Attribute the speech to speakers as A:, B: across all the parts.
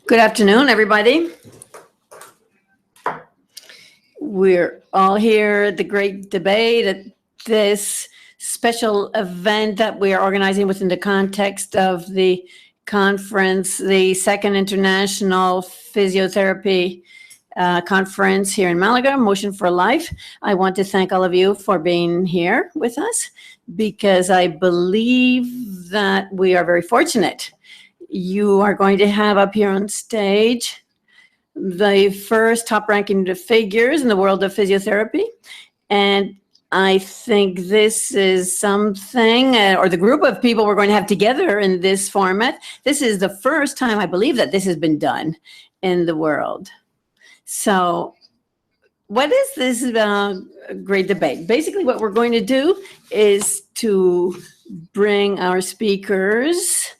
A: Good afternoon, everybody. We're all here at the great debate at this special event that we are organizing within the context of the conference, the Second International Physiotherapy Conference here in Malaga, Motion for Life. I want to thank all of you for being here with us because I believe that we are very fortunate. You are going to have up here on stage the first top-ranking figures in the world of physiotherapy. And I think this is something, or the group of people we're going to have together in this format. This is the first time, I believe, that this has been done in the world. So what is this great debate? Basically, what we're going to do is to bring our speakers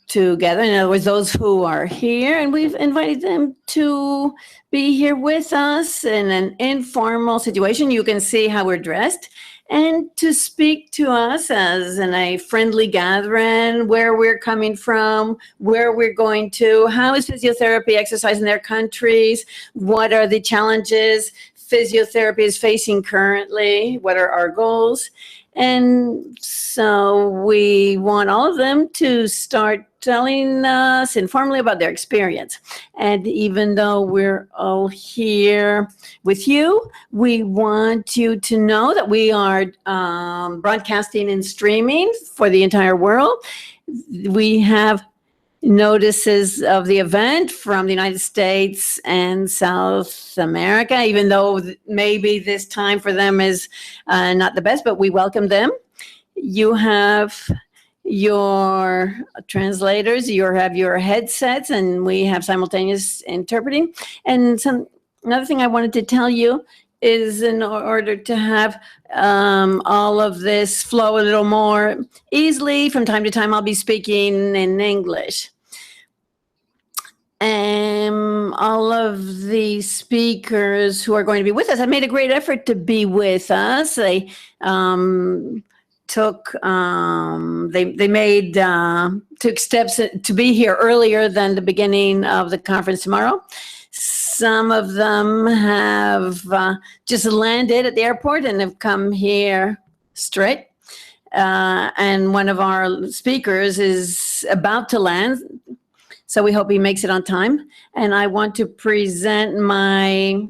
A: together. In other words, those who are here, and we've invited them to be here with us in an informal situation. You can see how we're dressed, and to speak to us as in a friendly gathering, where we're coming from, where we're going to, how is physiotherapy exercised in their countries, what are the challenges physiotherapy is facing currently, what are our goals. And so we want all of them to start telling us informally about their experience. And even though we're all here with you, we want you to know that we are broadcasting and streaming for the entire world. We have notices of the event from the United States and South America, even though maybe this time for them is not the best, but we welcome them. You have your translators, you have your headsets, and we have simultaneous interpreting. And another thing I wanted to tell you is in order to have all of this flow a little more easily, from time to time I'll be speaking in English. All of the speakers who are going to be with us have made a great effort to be with us. They took steps to be here earlier than the beginning of the conference tomorrow. Some of them have just landed at the airport and have come here straight. And one of our speakers is about to land, so we hope he makes it on time. And I want to present my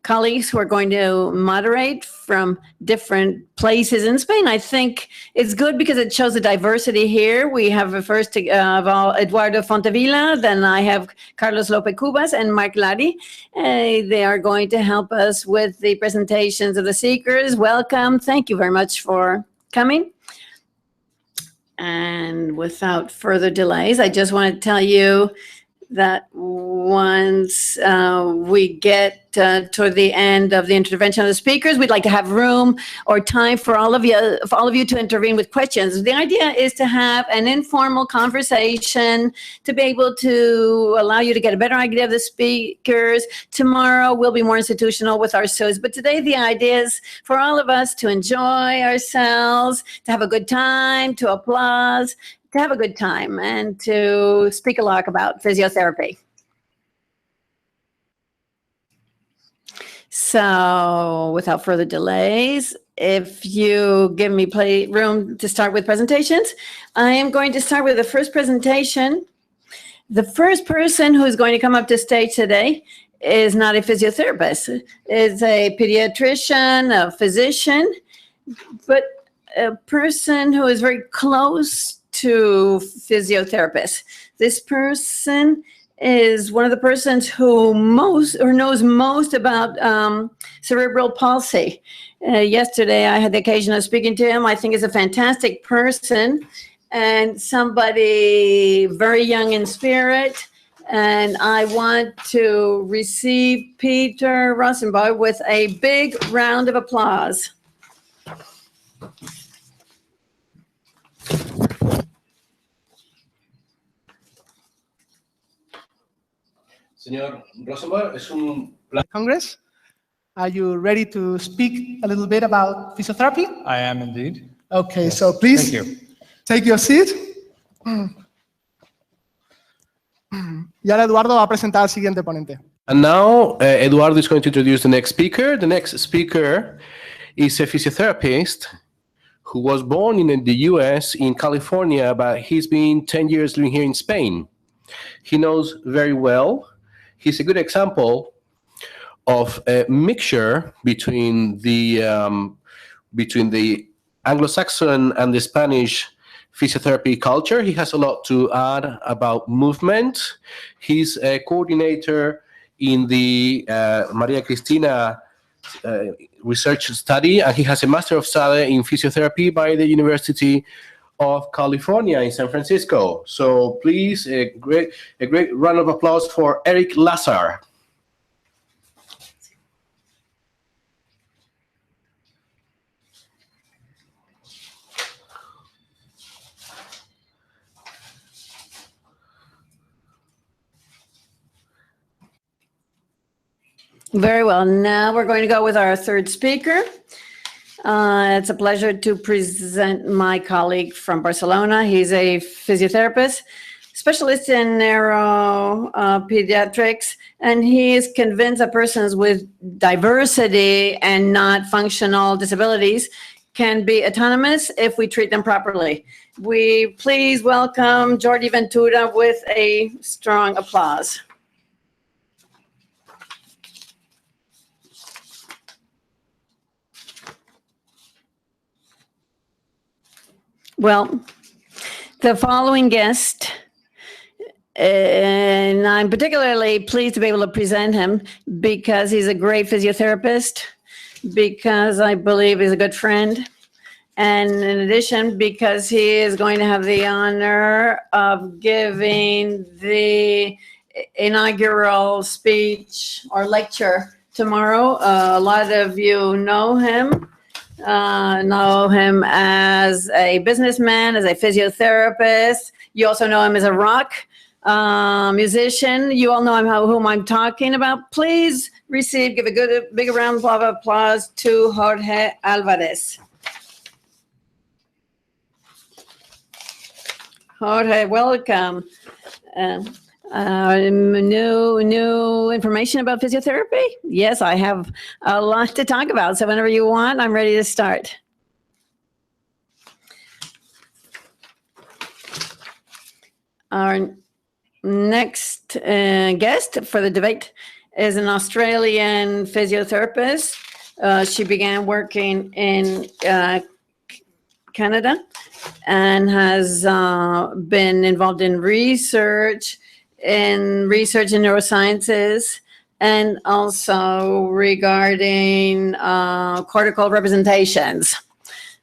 A: colleagues who are going to moderate from different places in Spain. I think it's good because it shows the diversity here. We have first of all Eduardo Fontevilla, then I have Carlos Lopez Cubas and Mark Lari. They are going to help us with the presentations of the speakers. Welcome. Thank you very much for coming. And without further delays, I just want to tell you that once we get toward the end of the intervention of the speakers, we'd like to have room or time for all of you to intervene with questions. The idea is to have an informal conversation to be able to allow you to get a better idea of the speakers. Tomorrow we'll be more institutional with our shows, but today the idea is for all of us to enjoy ourselves, to have a good time, to applause, to have a good time, and to speak a lot about physiotherapy. So without further delays, if you give me room to start with presentations, I am going to start with the first presentation. The first person who is going to come up to stage today is not a physiotherapist. Is a pediatrician, a physician, but a person who is very close to physiotherapists. This person is one of the persons who knows most about cerebral palsy. Yesterday, I had the occasion of speaking to him. I think he's a fantastic person and somebody very young in spirit. And I want to receive Peter Rosenbaum with a big round of applause.
B: Señor Rosenbaum, es un
C: Congress. Are you ready to speak a little bit about physiotherapy?
D: I am indeed.
C: Okay,
D: Yes.
C: so please
D: Thank you.
C: take your seat. Y ahora Eduardo va a presentar al siguiente ponente.
B: And now, Eduardo is going to introduce the next speaker. The next speaker is a physiotherapist who was born in the US, in California, but he's been 10 years living here in Spain. He knows very well. He's a good example of a mixture between the Anglo-Saxon and the Spanish physiotherapy culture. He has a lot to add about movement. He's a coordinator in the Maria Cristina research study, and he has a Master of Study in Physiotherapy by the University of California in San Francisco. So please, a great round of applause for Eric Lazar.
A: Very well. Now we're going to go with our third speaker. It's a pleasure to present my colleague from Barcelona. He's a physiotherapist, specialist in neuropediatrics, and he is convinced that persons with diversity and not functional disabilities can be autonomous if we treat them properly. We please welcome Jordi Ventura with a strong applause. Well, the following guest, and I'm particularly pleased to be able to present him because he's a great physiotherapist, because I believe he's a good friend, and in addition, because he is going to have the honor of giving the inaugural speech or lecture tomorrow. A lot of you know him as a businessman, as a physiotherapist. You also know him as a rock musician. You all know him whom I'm talking about. Please give a big round of applause to Jorge Alvarez. Jorge, welcome. New information about physiotherapy? Yes, I have a lot to talk about. So whenever you want, I'm ready to start. Our next guest for the debate is an Australian physiotherapist. She began working in Canada and has been involved in research in neurosciences, and also regarding cortical representations.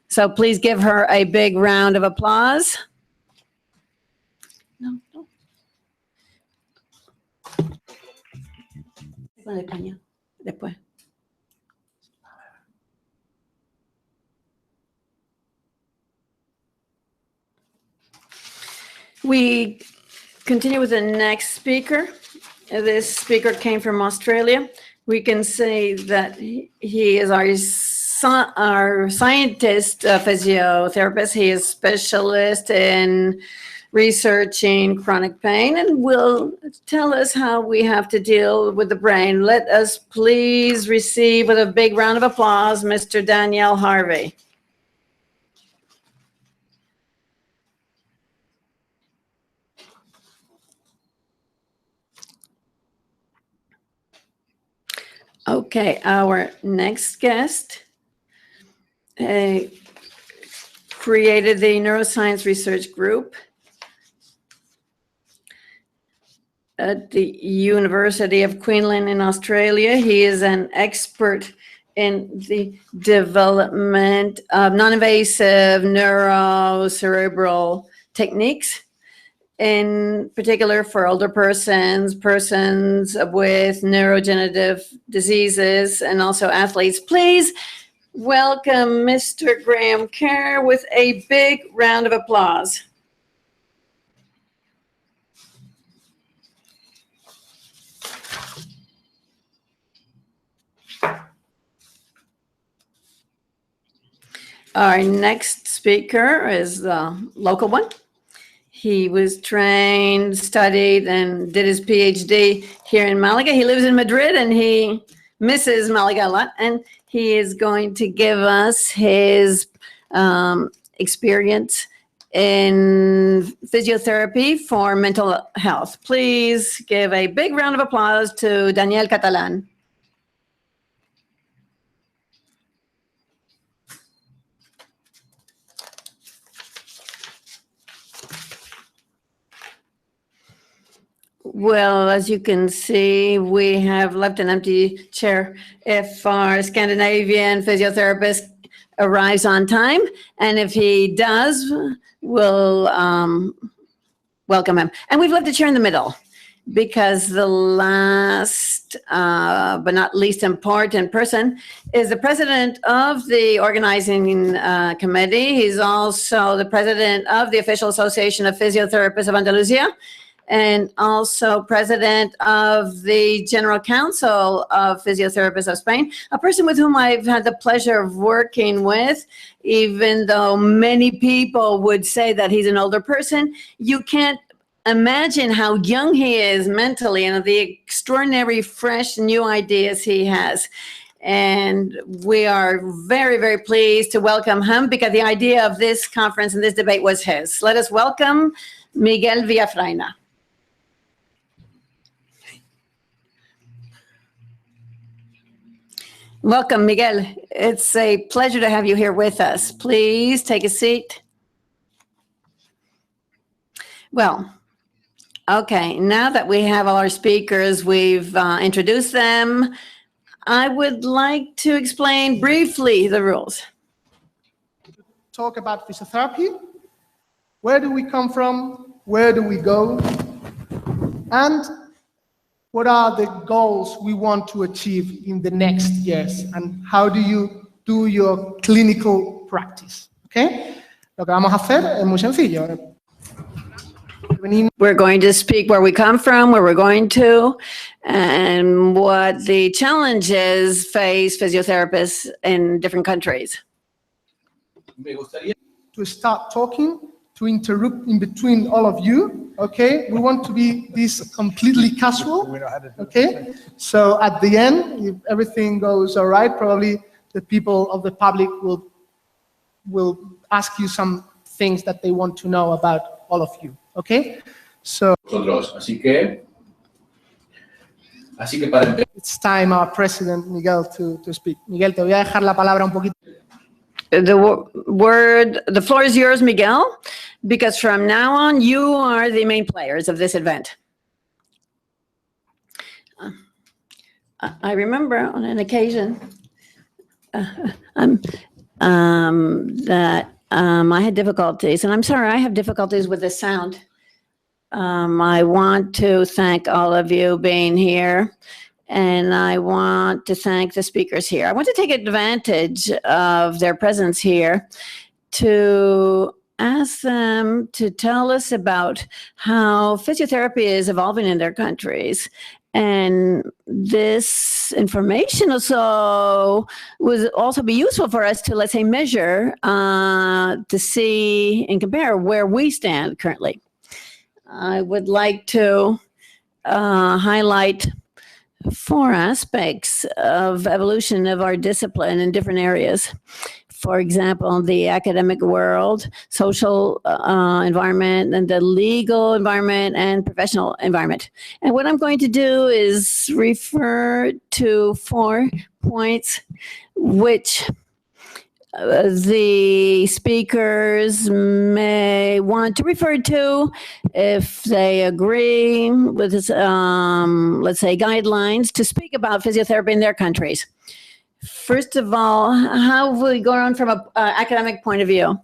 A: So please give her a big round of applause. No. Después. We continue with the next speaker. This speaker came from Australia. We can say that he is our scientist physiotherapist. He is specialist in researching chronic pain and will tell us how we have to deal with the brain. Let us please receive with a big round of applause, Mr. Daniel Harvey. Okay, our next guest created the Neuroscience Research Group at the University of Queensland in Australia. He is an expert in the development of non-invasive neurocerebral techniques, in particular for older persons with neurodegenerative diseases, and also athletes. Please welcome Mr. Graham Kerr with a big round of applause. Our next speaker is the local one. He was trained, studied, and did his PhD here in Malaga. He lives in Madrid and he misses Malaga a lot. And he is going to give us his experience in physiotherapy for mental health. Please give a big round of applause to Daniel Catalan. Well, as you can see, we have left an empty chair if our Scandinavian physiotherapist arrives on time. And if he does, we'll welcome him. And we've left a chair in the middle because the last but not least important person is the president of the organizing committee. He's also the president of the Official Association of Physiotherapists of Andalusia, and also president of the General Council of Physiotherapists of Spain, a person with whom I've had the pleasure of working with, even though many people would say that he's an older person. You can't imagine how young he is mentally and the extraordinary, fresh, new ideas he has. And we are very, very pleased to welcome him because the idea of this conference and this debate was his. Let us welcome Miguel Villafraina. Welcome, Miguel. It's a pleasure to have you here with us. Please take a seat. Well, okay, now that we have all our speakers, we've introduced them, I would like to explain briefly the rules.
C: Talk about physiotherapy. Where do we come from? Where do we go? And what are the goals we want to achieve in the next years? And how do you do your clinical practice? Okay? Lo que vamos a hacer es muy sencillo.
A: We're going to speak where we come from, where we're going to, and what the challenges face physiotherapists in different countries.
C: To start talking, to interrupt in between all of you, okay? We want to be this completely casual, okay? So at the end, if everything goes all right, probably the people of the public will ask you some things that they want to know about all of you, okay? So
B: Así que para
C: it's time our president Miguel to speak. Miguel, te voy a dejar la palabra un poquito.
A: The floor is yours, Miguel, because from now on, you are the main players of this event. I remember on an occasion that I had difficulties, and I'm sorry, I have difficulties with the sound. I want to thank all of you being here. And I want to thank the speakers here. I want to take advantage of their presence here to ask them to tell us about how physiotherapy is evolving in their countries. And this information also would also be useful for us to, let's say, measure, to see and compare where we stand currently. I would like to highlight 4 aspects of evolution of our discipline in different areas. For example, the academic world, social environment, and the legal environment and professional environment. And what I'm going to do is refer to 4 points which the speakers may want to refer to if they agree with this, let's say, guidelines to speak about physiotherapy in their countries. First of all, how have we gone from an academic point of view?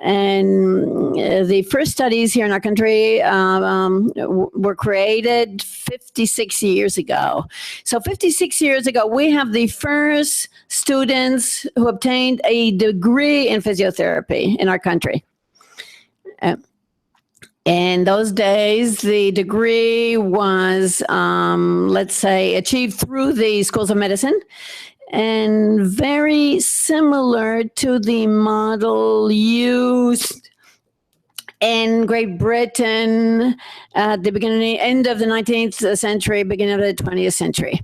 A: And the first studies here in our country were created 56 years ago. So 56 years ago, we have the first students who obtained a degree in physiotherapy in our country. In those days, the degree was, let's say, achieved through the schools of medicine, and very similar to the model used in Great Britain at the end of the 19th century, beginning of the 20th century.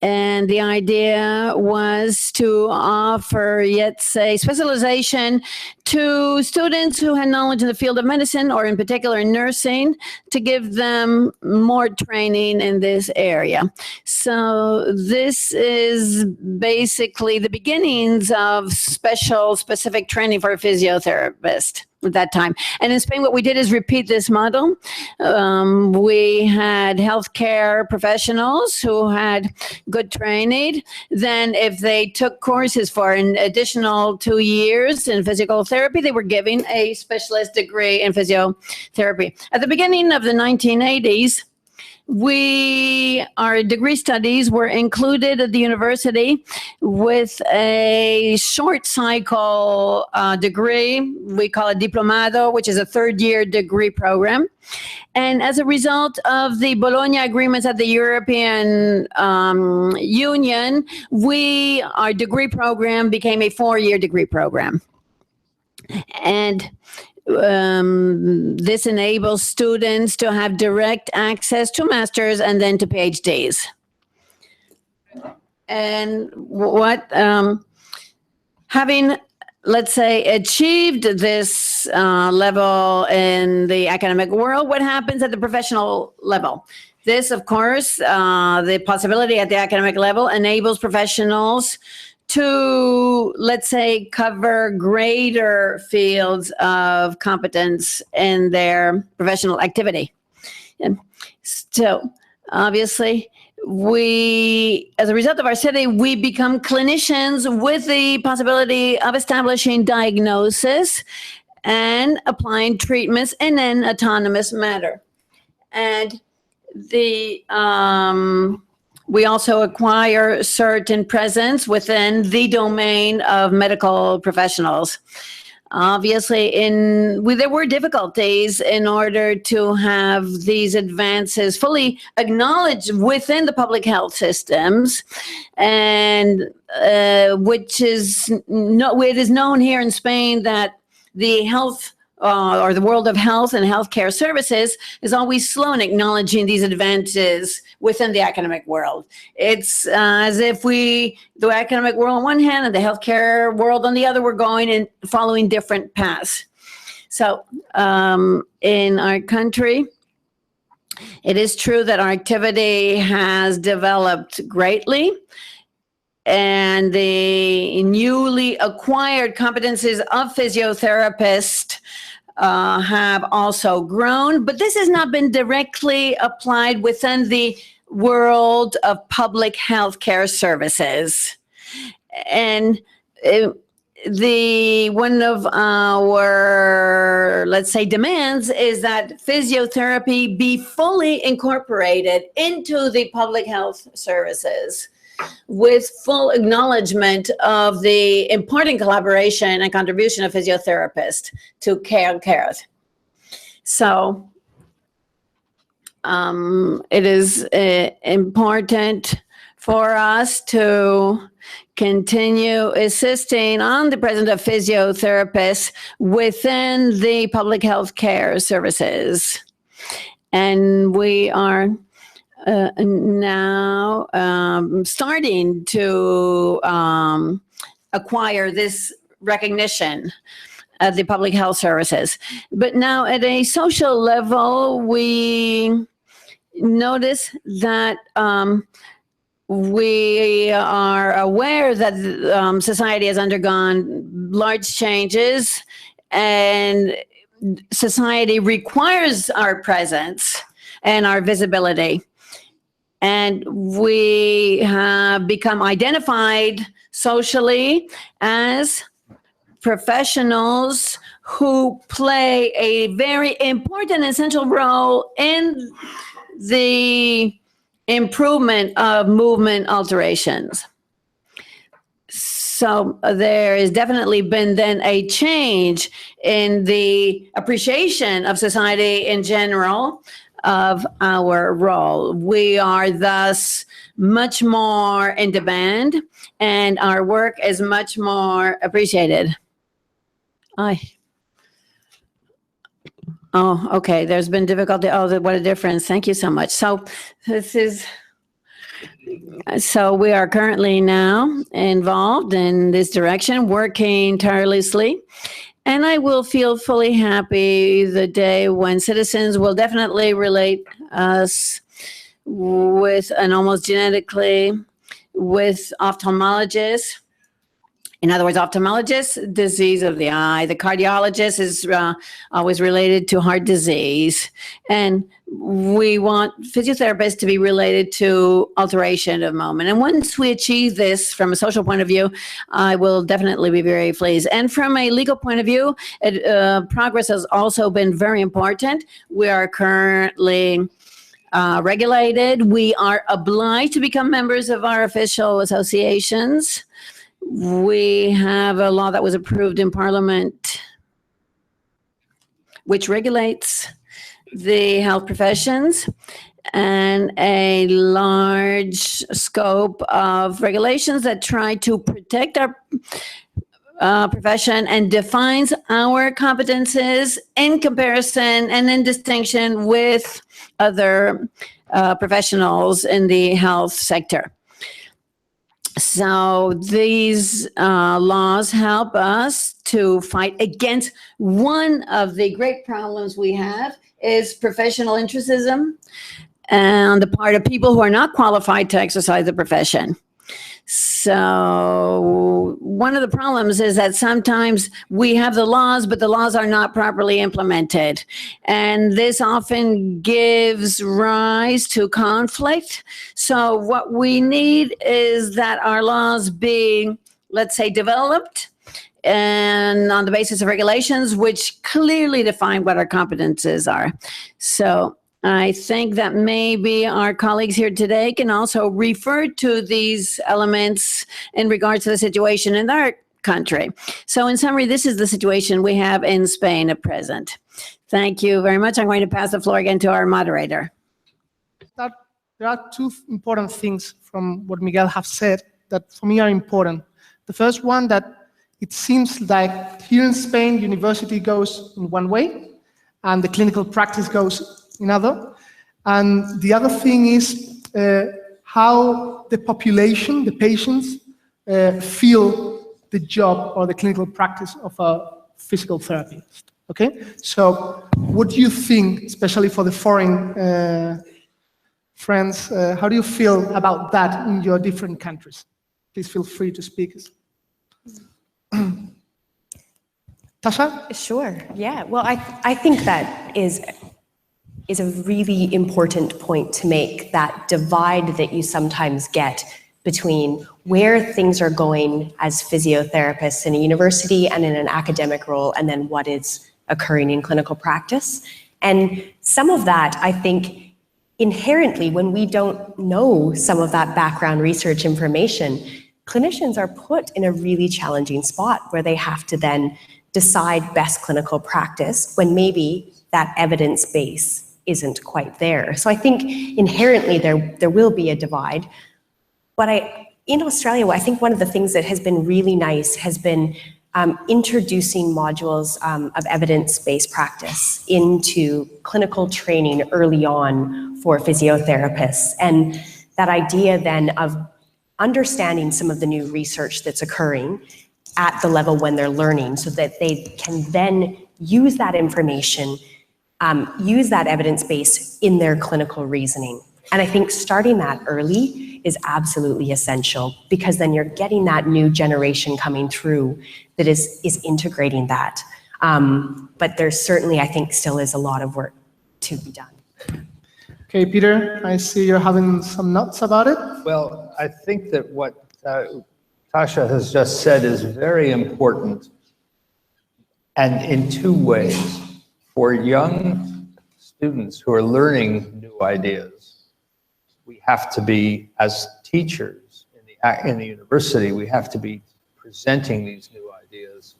A: And the idea was to offer, yet say, specialization to students who had knowledge in the field of medicine, or in particular nursing, to give them more training in this area. So this is basically the beginnings of specific training for a physiotherapist at that time. And in Spain, what we did is repeat this model. We had healthcare professionals who had good training. Then if they took courses for an additional 2 years in physical therapy, they were given a specialist degree in physiotherapy. At the beginning of the 1980s, our degree studies were included at the university with a short cycle degree. We call it diplomado, which is a third-year degree program. And as a result of the Bologna agreements at the European Union, our degree program became a 4-year degree program. And this enables students to have direct access to masters and then to PhDs. And having, let's say, achieved this level in the academic world, what happens at the professional level? This, of course, the possibility at the academic level enables professionals to, let's say, cover greater fields of competence in their professional activity. And so, obviously, as a result of our study, we become clinicians with the possibility of establishing diagnosis and applying treatments in an autonomous manner. And we also acquire certain presence within the domain of medical professionals. Obviously, there were difficulties in order to have these advances fully acknowledged within the public health systems, and it is known here in Spain that the health or the world of health and healthcare services is always slow in acknowledging these advances within the academic world. It's as if the academic world on one hand and the healthcare world on the other were going and following different paths. So in our country, it is true that our activity has developed greatly, and the newly acquired competencies of physiotherapists have also grown, but this has not been directly applied within the world of public healthcare services. And one of our, let's say, demands is that physiotherapy be fully incorporated into the public health services, with full acknowledgement of the important collaboration and contribution of physiotherapists to care. So it is important for us to continue assisting on the presence of physiotherapists within the public health care services. And we are now starting to acquire this recognition of the public health services. But now at a social level, we notice that we are aware that society has undergone large changes, and society requires our presence and our visibility. And we have become identified socially as professionals who play a very important, essential role in the improvement of movement alterations. So there has definitely been then a change in the appreciation of society in general of our role. We are thus much more in demand, and our work is much more appreciated. Oh, okay. There's been difficulty. Oh, what a difference. Thank you so much. So we are currently now involved in this direction, working tirelessly. And I will feel fully happy the day when citizens will definitely relate us with an almost genetically with ophthalmologists. In other words, ophthalmologist, disease of the eye. The cardiologist is always related to heart disease. And we want physiotherapists to be related to alteration of movement. And once we achieve this from a social point of view, I will definitely be very pleased. And from a legal point of view, progress has also been very important. We are currently regulated. We are obliged to become members of our official associations. We have a law that was approved in Parliament which regulates the health professions and a large scope of regulations that try to protect our profession and defines our competences in comparison and in distinction with other professionals in the health sector. So these laws help us to fight against one of the great problems we have is professional interestism on the part of people who are not qualified to exercise the profession. So one of the problems is that sometimes we have the laws, but the laws are not properly implemented. And this often gives rise to conflict. So what we need is that our laws be, let's say, developed and on the basis of regulations, which clearly define what our competences are. So I think that maybe our colleagues here today can also refer to these elements in regards to the situation in our country. So in summary, this is the situation we have in Spain at present. Thank you very much. I'm going to pass the floor again to our moderator.
C: There are two important things from what Miguel has said that for me are important. The first one, that it seems like here in Spain, university goes in one way and the clinical practice goes another. And the other thing is how the population, the patients, feel the job or the clinical practice of a physical therapist. Okay? So what do you think, especially for the foreign friends, how do you feel about that in your different countries? Please feel free to speak. Tasha?
D: Sure, yeah. Well, I think that is a really important point to make, that divide that you sometimes get between where things are going as physiotherapists in a university and in an academic role, and then what is occurring in clinical practice. And some of that, I think, inherently, when we don't know some of that background research information, clinicians are put in a really challenging spot where they have to then decide best clinical practice when maybe that evidence base isn't quite there. So I think inherently there will be a divide. But in Australia, I think one of the things that has been really nice has been introducing modules of evidence-based practice into clinical training early on for physiotherapists. And that idea then of understanding some of the new research that's occurring at the level when they're learning, so that they can then use that information, use that evidence base in their clinical reasoning. And I think starting that early is absolutely essential, because then you're getting that new generation coming through that is integrating that. But there's certainly, I think, still is a lot of work to be done.
C: Okay, Peter, I see you're having some notes about it.
E: Well, I think that what Tasha has just said is very important, and in two ways. For young students who are learning new ideas, we have to be, as teachers in the university, we have to be presenting these new ideas.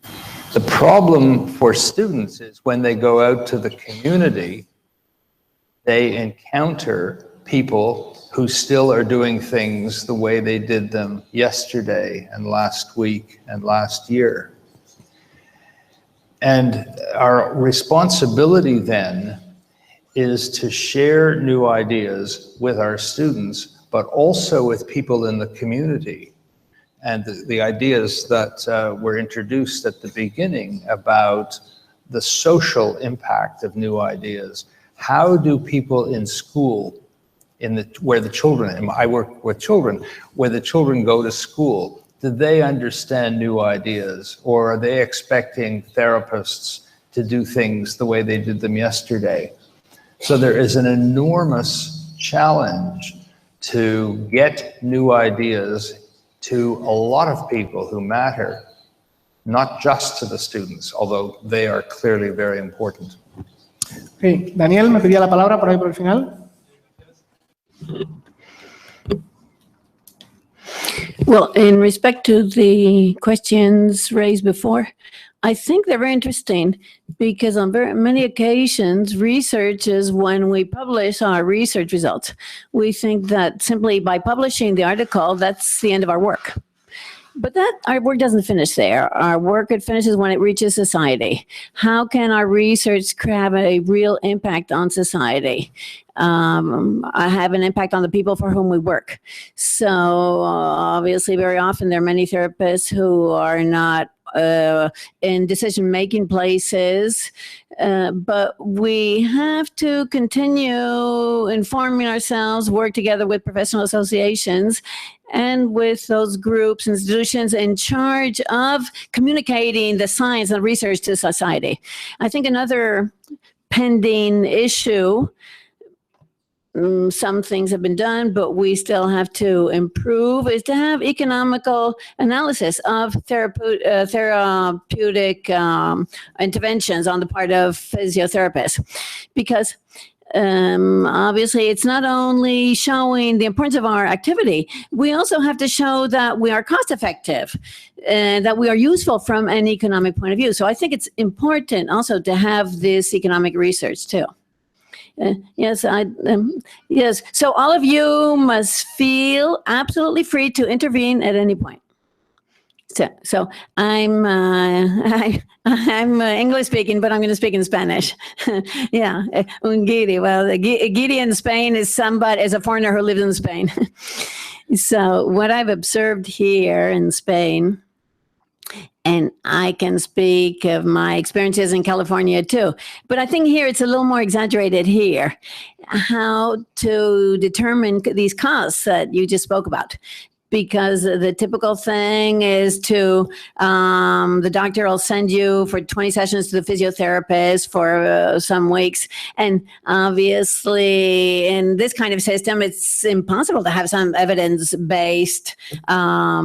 E: The problem for students is when they go out to the community, they encounter people who still are doing things the way they did them yesterday and last week and last year. And our responsibility then is to share new ideas with our students, but also with people in the community. And the ideas that were introduced at the beginning about the social impact of new ideas. How do people in school, where the children, and I work with children, where the children go to school, do they understand new ideas, or are they expecting therapists to do things the way they did them yesterday? So there is an enormous challenge to get new ideas to a lot of people who matter, not just to the students, although they are clearly very important.
C: Okay. Daniel, me pedía la palabra por ahí por el final.
A: Well, in respect to the questions raised before, I think they're very interesting because on very many occasions, research is when we publish our research results. We think that simply by publishing the article, that's the end of our work. But our work doesn't finish there. Our work, it finishes when it reaches society. How can our research have a real impact on society? Have an impact on the people for whom we work. So obviously, very often there are many therapists who are not in decision-making places, but we have to continue informing ourselves, work together with professional associations and with those groups, institutions in charge of communicating the science and research to society. I think another pending issue, some things have been done, but we still have to improve, is to have economical analysis of therapeutic interventions on the part of physiotherapists. Because obviously, it's not only showing the importance of our activity, we also have to show that we are cost effective and that we are useful from an economic point of view. So I think it's important also to have this economic research too. Yes. So all of you must feel absolutely free to intervene at any point. So I'm English speaking, but I'm going to speak in Spanish. Yeah, un guiri. Well, a guiri in Spain is a foreigner who lives in Spain. So what I've observed here in Spain, and I can speak of my experiences in California too, but I think here it's a little more exaggerated here, how to determine these costs that you just spoke about. Because the typical thing is the doctor will send you for 20 sessions to the physiotherapist for some weeks. And obviously, in this kind of system, it's impossible to have some evidence-based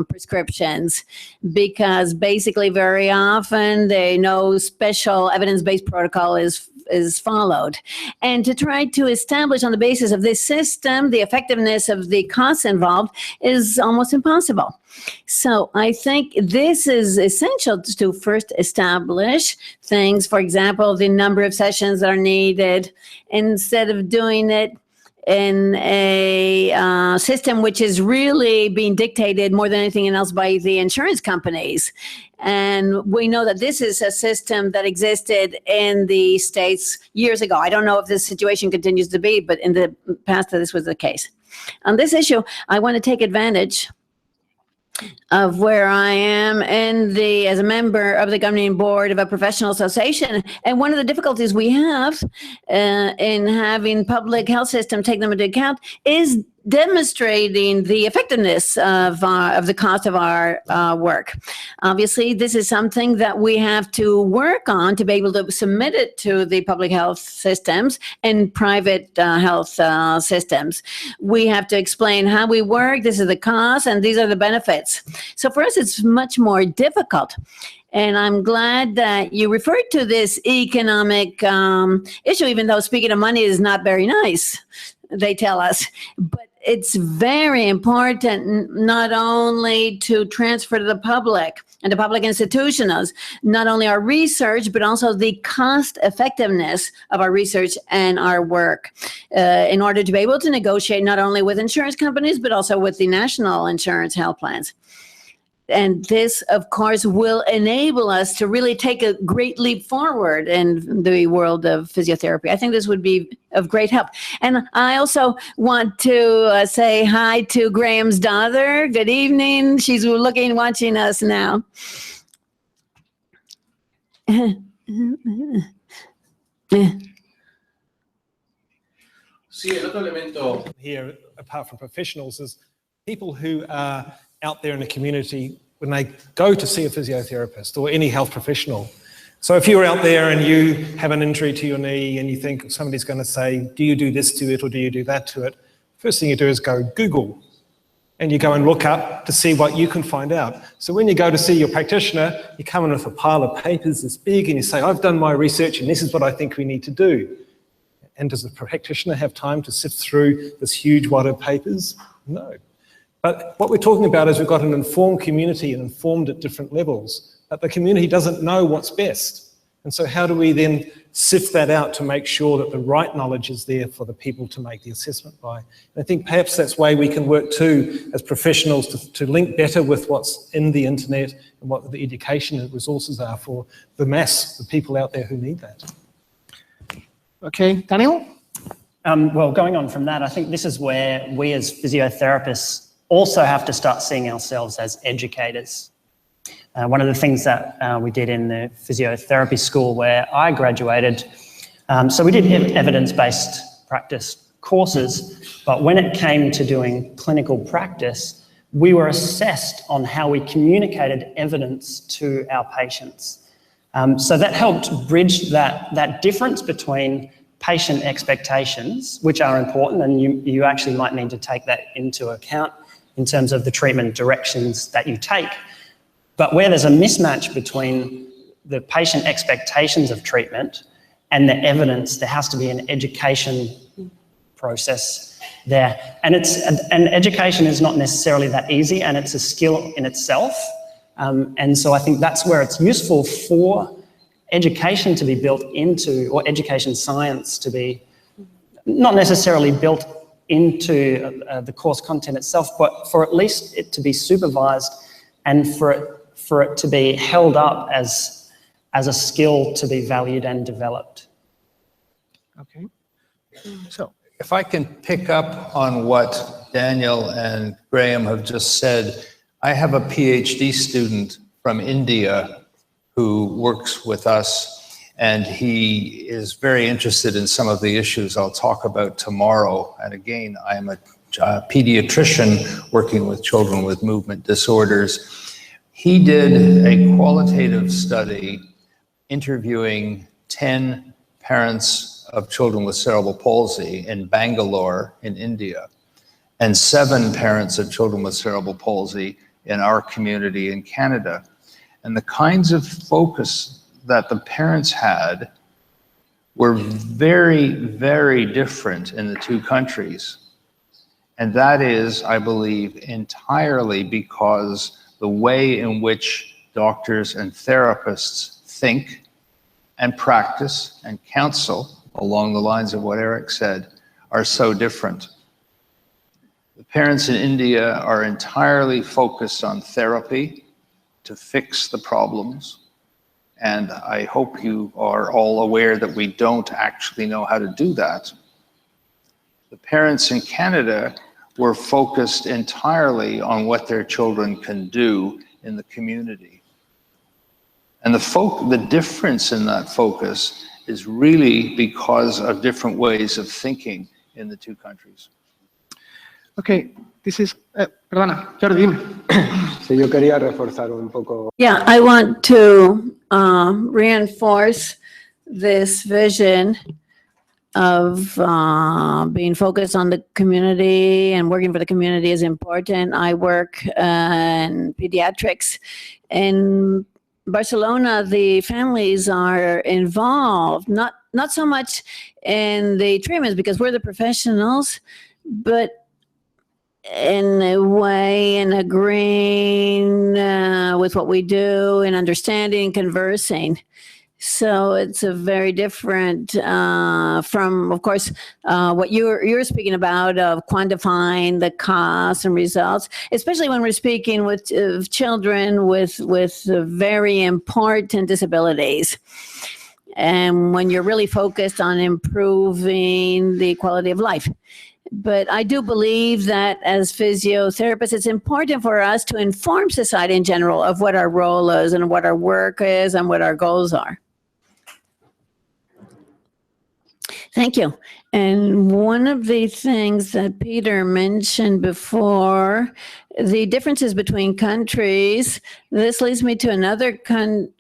A: prescriptions because basically very often no special evidence-based protocol is followed. And to try to establish on the basis of this system the effectiveness of the costs involved is almost impossible. So I think this is essential to first establish things, for example, the number of sessions that are needed, instead of doing it in a system which is really being dictated more than anything else by the insurance companies. And we know that this is a system that existed in the States years ago. I don't know if this situation continues to be, but in the past this was the case. On this issue, I want to take advantage of where I am as a member of the governing board of a professional association. And one of the difficulties we have in having public health system take them into account is demonstrating the effectiveness of the cost of our work. Obviously, this is something that we have to work on to be able to submit it to the public health systems and private health systems. We have to explain how we work, this is the cost, and these are the benefits. So for us, it's much more difficult. And I'm glad that you referred to this economic issue, even though speaking of money is not very nice, they tell us. But it's very important not only to transfer to the public and the public institutions, not only our research, but also the cost effectiveness of our research and our work in order to be able to negotiate not only with insurance companies, but also with the national insurance health plans. And this, of course, will enable us to really take a great leap forward in the world of physiotherapy. I think this would be of great help. And I also want to say hi to Graham's daughter. Good evening. She's watching us now.
B: Sí, el otro elemento
F: here, apart from professionals, is people who are out there in the community when they go to see a physiotherapist or any health professional. So if you're out there and you have an injury to your knee and you think somebody's going to say, do you do this to it or do you do that to it? First thing you do is go Google and you go and look up to see what you can find out. So when you go to see your practitioner, you come in with a pile of papers this big and you say, I've done my research and this is what I think we need to do. And does the practitioner have time to sift through this huge wad of papers? No. But what we're talking about is we've got an informed community and informed at different levels, but the community doesn't know what's best. And so how do we then sift that out to make sure that the right knowledge is there for the people to make the assessment by? And I think perhaps that's why we can work too as professionals to link better with what's in the internet and what the education and resources are for the mass, the people out there who need that.
C: Okay, Daniel?
G: Well, going on from that, I think this is where we as physiotherapists also have to start seeing ourselves as educators. One of the things that we did in the physiotherapy school where I graduated, so we did evidence-based practice courses, but when it came to doing clinical practice, we were assessed on how we communicated evidence to our patients. So that helped bridge that difference between patient expectations, which are important, and you actually might need to take that into account in terms of the treatment directions that you take. But where there's a mismatch between the patient expectations of treatment and the evidence, there has to be an education process there. And education is not necessarily that easy, and it's a skill in itself. And so I think that's where it's useful for education to be built into, or education science to be not necessarily built into the course content itself, but for at least it to be supervised and for it to be held up as a skill to be valued and developed.
C: Okay. So,
E: if I can pick up on what Daniel and Graham have just said, I have a PhD student from India who works with us, and he is very interested in some of the issues I'll talk about tomorrow. And again, I am a pediatrician working with children with movement disorders. He did a qualitative study interviewing 10 parents of children with cerebral palsy in Bangalore in India, and 7 parents of children with cerebral palsy in our community in Canada. And the kinds of focus that the parents had were very, very different in the two countries. And that is, I believe, entirely because the way in which doctors and therapists think and practice and counsel, along the lines of what Eric said, are so different. The parents in India are entirely focused on therapy to fix the problems. And I hope you are all aware that we don't actually know how to do that. The parents in Canada were focused entirely on what their children can do in the community. And the difference in that focus is really because of different ways of thinking in the two countries.
C: okay, this is, perdona, Jordi, dime.
H: Sí, yo quería reforzar un poco.
A: Yeah, I want to reinforce this vision of being focused on the community and working for the community is important. I work in pediatrics. In Barcelona, the families are involved, not so much in the treatments because we're the professionals, but in a way, in agreeing with what we do, in understanding, conversing. So it's a very different from, of course, what you're speaking about of quantifying the costs and results, especially when we're speaking with children with very important disabilities. And when you're really focused on improving the quality of life. But I do believe that as physiotherapists, it's important for us to inform society in general of what our role is and what our work is and what our goals are. Thank you. And one of the things that Peter mentioned before, the differences between countries, this leads me to another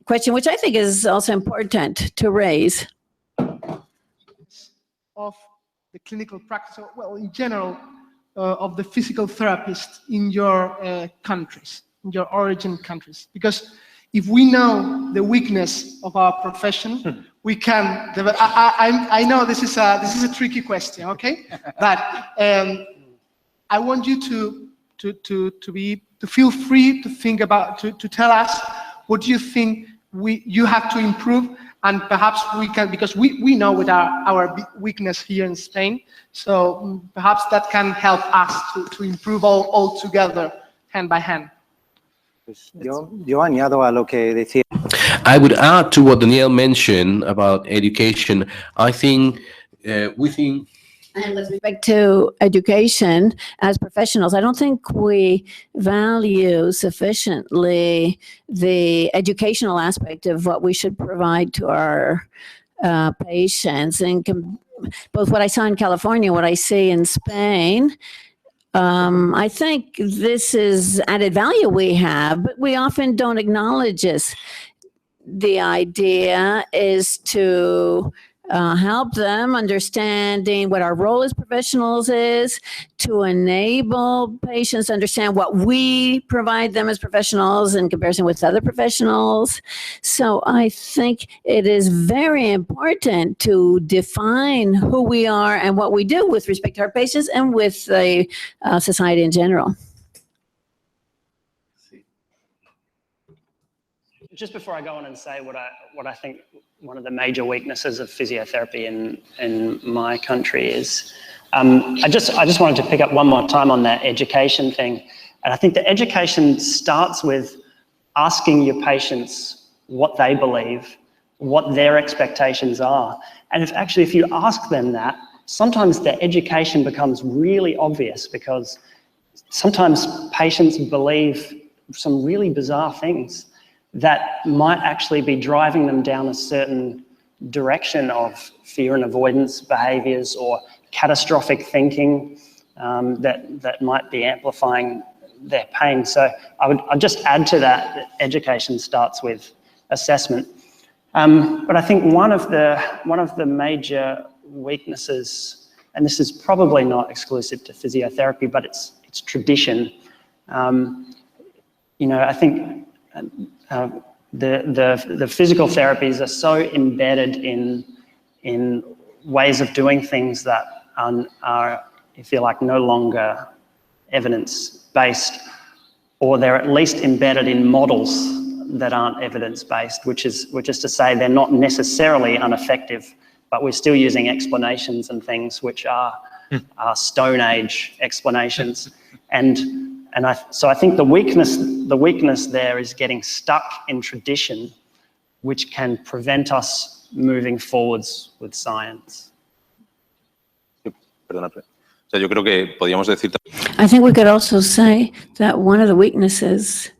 A: question, which I think is also important to raise.
C: Of the clinical practice, well, in general, of the physical therapist in your countries, in your origin countries. Because if we know the weakness of our profession, we can develop. I know this is a tricky question, okay? But I want you to feel free to think about, to tell us what you think you have to improve, and perhaps we can, because we know with our weakness here in Spain, so perhaps that can help us to improve all together, hand by hand.
H: Yo añado a lo que decía.
B: I would add to what Daniel mentioned about education. I think we think.
A: And with respect to education as professionals, I don't think we value sufficiently the educational aspect of what we should provide to our patients. And both what I saw in California, what I see in Spain, I think this is added value we have, but we often don't acknowledge this. The idea is to help them understanding what our role as professionals is, to enable patients to understand what we provide them as professionals in comparison with other professionals. So I think it is very important to define who we are and what we do with respect to our patients and with the society in general.
G: Just before I go on and say what I think one of the major weaknesses of physiotherapy in my country is, I just wanted to pick up one more time on that education thing. And I think the education starts with asking your patients what they believe, what their expectations are. And if you ask them that, sometimes the education becomes really obvious, because sometimes patients believe some really bizarre things that might actually be driving them down a certain direction of fear and avoidance behaviors or catastrophic thinking that might be amplifying their pain. So I'd just add to that education starts with assessment. But I think one of the major weaknesses, and this is probably not exclusive to physiotherapy, but it's tradition. I think the physical therapies are so embedded in ways of doing things that are, if you like, no longer evidence-based, or they're at least embedded in models that aren't evidence-based, which is to say they're not necessarily ineffective, but we're still using explanations and things which are Stone Age explanations. So I think the weakness there is getting stuck in tradition, which can prevent us moving forwards with science.
A: I think we could also say that one of the weaknesses,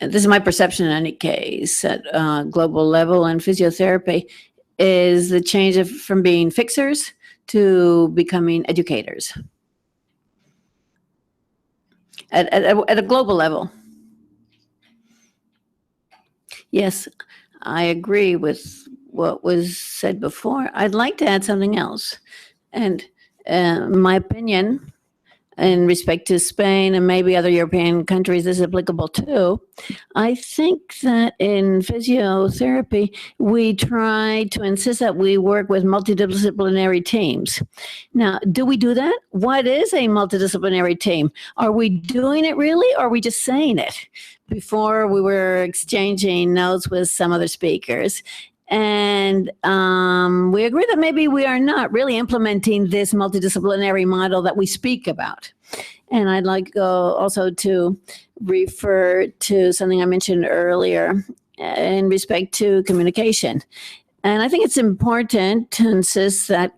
A: and this is my perception in any case, at global level in physiotherapy, is the change from being fixers to becoming educators. At a global level. Yes, I agree with what was said before. I'd like to add something else. And my opinion, in respect to Spain and maybe other European countries, this is applicable too. I think that in physiotherapy, we try to insist that we work with multidisciplinary teams. Now, do we do that? What is a multidisciplinary team? Are we doing it really, or are we just saying it? Before we were exchanging notes with some other speakers. And we agree that maybe we are not really implementing this multidisciplinary model that we speak about. And I'd like also to refer to something I mentioned earlier in respect to communication. And I think it's important to insist that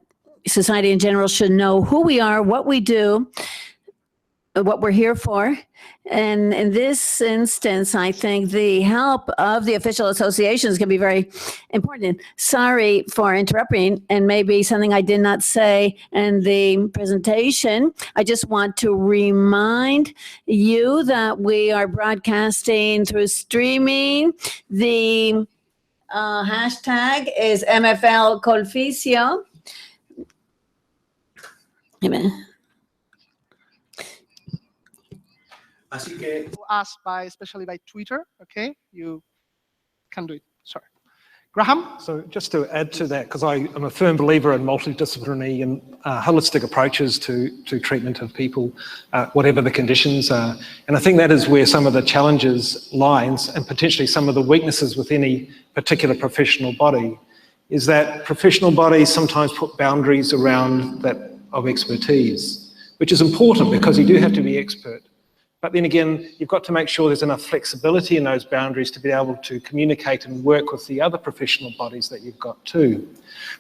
A: society in general should know who we are, what we do, what we're here for. And in this instance, I think the help of the official associations can be very important. Sorry for interrupting, and maybe something I did not say in the presentation. I just want to remind you that we are broadcasting through streaming. The hashtag is MFL Colfisio. Amen.
B: Así que
C: Us especially by Twitter, okay? You can do it. Sorry. Graham?
F: So just to add to that, because I am a firm believer in multidisciplinary and holistic approaches to treatment of people, whatever the conditions are. And I think that is where some of the challenges lie, and potentially some of the weaknesses with any particular professional body, is that professional bodies sometimes put boundaries around that of expertise, which is important because you do have to be expert. But then again, you've got to make sure there's enough flexibility in those boundaries to be able to communicate and work with the other professional bodies that you've got too.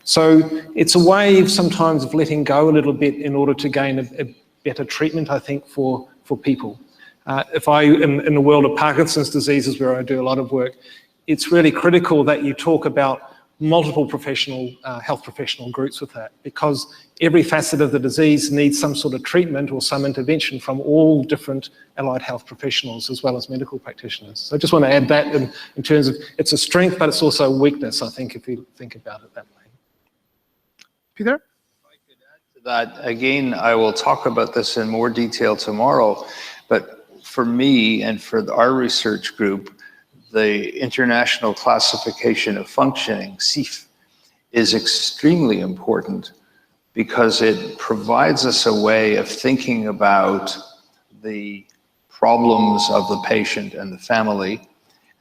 F: So it's a way sometimes of letting go a little bit in order to gain a better treatment, I think, for people. If in the world of Parkinson's diseases, where I do a lot of work, it's really critical that you talk about multiple professional, health professional groups with that, because every facet of the disease needs some sort of treatment or some intervention from all different allied health professionals as well as medical practitioners. So I just want to add that in terms of, it's a strength, but it's also a weakness, I think, if you think about it that way.
C: Peter?
E: If I could add to that, again, I will talk about this in more detail tomorrow, but for me and for our research group, the International Classification of Functioning, CIF, is extremely important because it provides us a way of thinking about the problems of the patient and the family.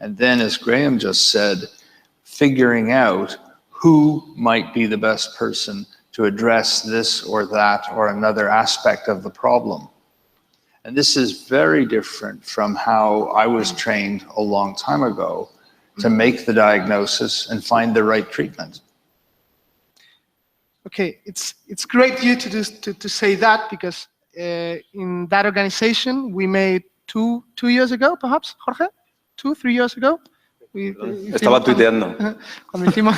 E: And then, as Graham just said, figuring out who might be the best person to address this or that or another aspect of the problem. And this is very different from how I was trained a long time ago to make the diagnosis and find the right treatment.
C: Okay, it's great you to say that, because in that organization we made two years ago, perhaps, Jorge? 3 years ago?
I: Estaba tuiteando.
C: Cuando hicimos...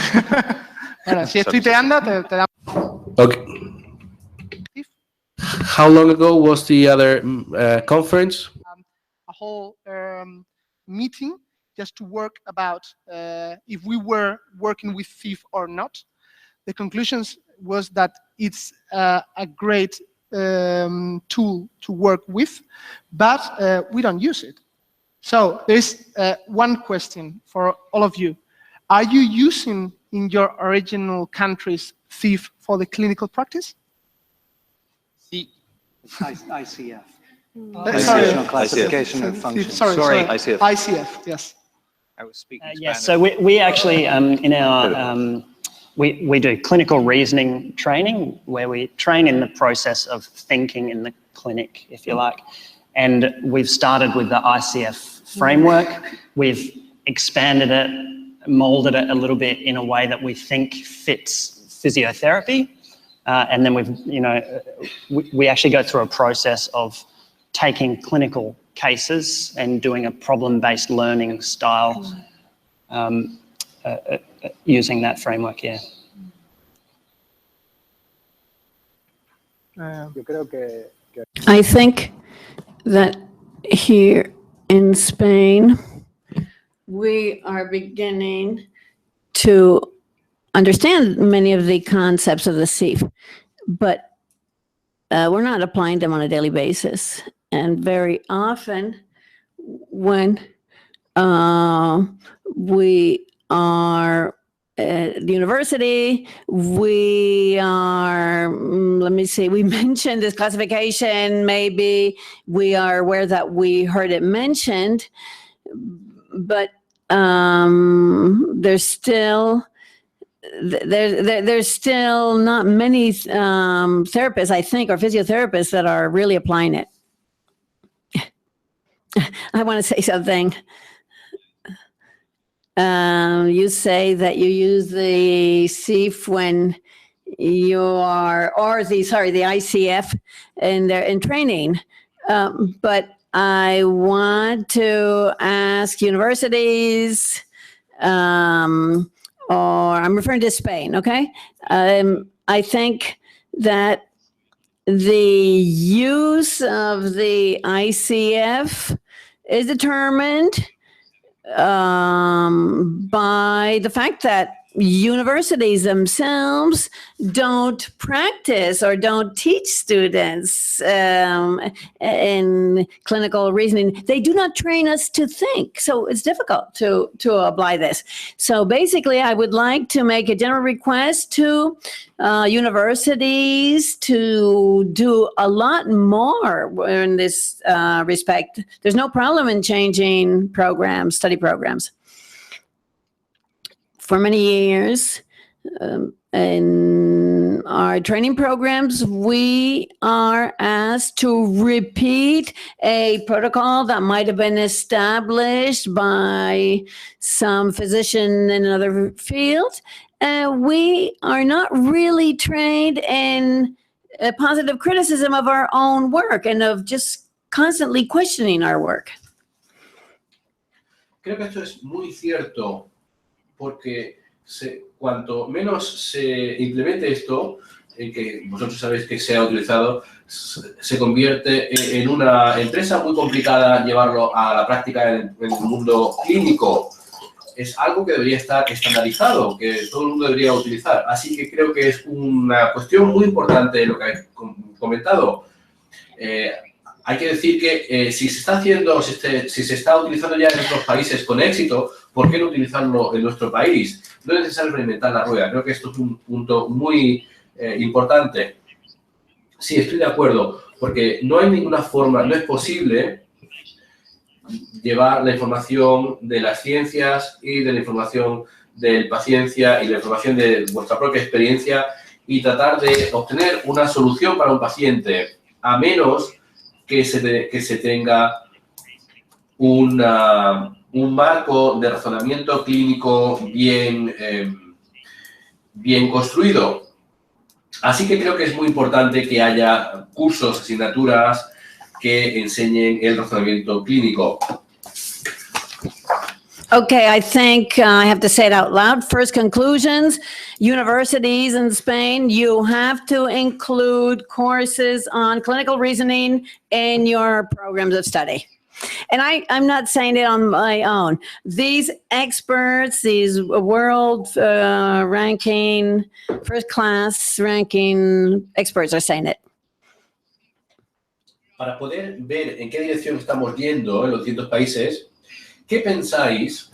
C: Bueno, si es tuiteando, te damos...
B: okay. How long ago was the other conference?
C: A whole meeting just to work about if we were working with FIF or not. The conclusions was that it's a great tool to work with, but we don't use it. So there's one question for all of you. Are you using in your original countries FIF for the clinical practice?
H: ICF.
C: Sorry.
H: Classification of functions.
C: Sorry,
I: ICF.
C: ICF, yes.
E: I was speaking
G: Yes,
E: Spanish.
G: so we actually, in our, we do clinical reasoning training, where we train in the process of thinking in the clinic, if you like. And we've started with the ICF framework. We've expanded it, molded it a little bit in a way that we think fits physiotherapy. And then we actually go through a process of taking clinical cases and doing a problem-based learning style using that framework, yeah.
A: I think that here in Spain, we are beginning to understand many of the concepts of the CIF, but we're not applying them on a daily basis. And very often when we are at the university, we are, we mentioned this classification, maybe we are aware that we heard it mentioned, but there's still there's still not many therapists, I think, or physiotherapists that are really applying it. I want to say something. You say that you use the CEF when you are, or the ICF in training. But I want to ask universities, or I'm referring to Spain, okay? I think that the use of the ICF is determined by the fact that universities themselves don't practice or don't teach students in clinical reasoning. They do not train us to think. So it's difficult to apply this. So basically, I would like to make a general request to universities to do a lot more in this respect. There's no problem in changing programs, study programs. For many years, in our training programs, we are asked to repeat a protocol that might have been established by some physician in another field. We are not really trained in positive criticism of our own work and of just constantly questioning our work.
B: Creo que esto es muy cierto. Porque cuanto menos se implemente esto, que vosotros sabéis que se ha utilizado, se convierte en una empresa muy complicada llevarlo a la práctica en el mundo clínico. Es algo que debería estar estandarizado, que todo el mundo debería utilizar. Así que creo que es una cuestión muy importante lo que habéis comentado. Hay que decir que si se está haciendo, si se está utilizando ya en otros países con éxito, ¿por qué no utilizarlo en nuestro país? No es necesario reinventar la rueda. Creo que esto es un punto muy importante. Sí, estoy de acuerdo, porque no hay ninguna forma, no es posible llevar la información de las ciencias y de la información del paciencia y la información de vuestra propia experiencia y tratar de obtener una solución para un paciente, a menos que se tenga un marco de razonamiento clínico bien construido. Así que creo que es muy importante que haya cursos, asignaturas que enseñen el razonamiento clínico.
A: Okay, I think I have to say it out loud. First, conclusions. Universities in Spain, you have to include courses on clinical reasoning in your programs of study. And I'm not saying it on my own. These experts, these world ranking, first class ranking experts are saying it.
B: Para poder ver en qué dirección estamos yendo en los distintos países, ¿qué pensáis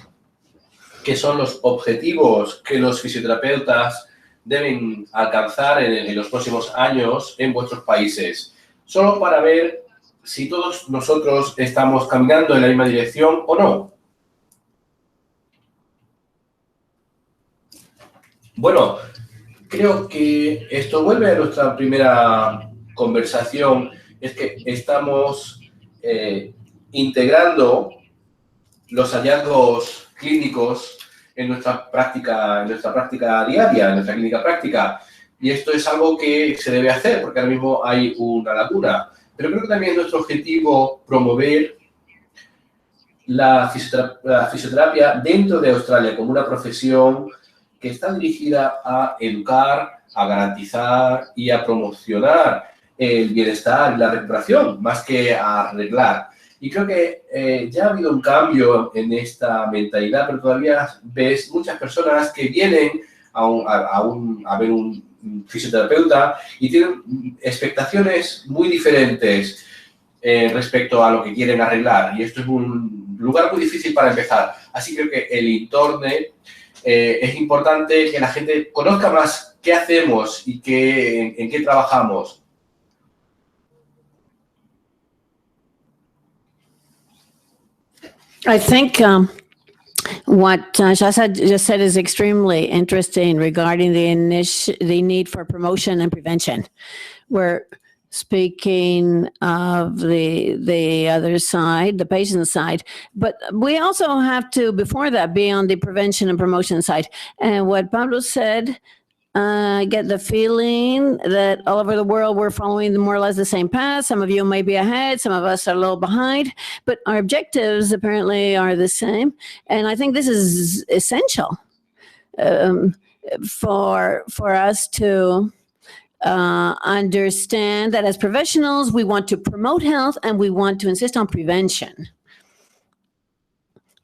B: que son los objetivos que los fisioterapeutas deben alcanzar en los próximos años en vuestros países? Solo para ver si todos nosotros estamos caminando en la misma dirección o no. Bueno, creo que esto vuelve a nuestra primera conversación, es que estamos integrando los hallazgos clínicos en nuestra práctica diaria, en nuestra clínica práctica. Y esto es algo que se debe hacer porque ahora mismo hay una laguna. Pero creo que también es nuestro objetivo promover la fisioterapia dentro de Australia como una profesión que está dirigida a educar, a garantizar y a promocionar el bienestar y la recuperación, más que a arreglar. Y creo que ya ha habido un cambio en esta mentalidad, pero todavía ves muchas personas que vienen a ver un fisioterapeuta y tienen expectaciones muy diferentes respecto a lo que quieren arreglar. Y esto es un lugar muy difícil para empezar. Así creo que el entorno es importante que la gente conozca más qué hacemos y en qué trabajamos.
A: I think What Shasa just said is extremely interesting regarding the need for promotion and prevention. We're speaking of the other side, the patient side, but we also have to, before that, be on the prevention and promotion side. And what Pablo said, I get the feeling that all over the world we're following more or less the same path. Some of you may be ahead, some of us are a little behind, but our objectives apparently are the same. And I think this is essential for us to understand that as professionals, we want to promote health and we want to insist on prevention.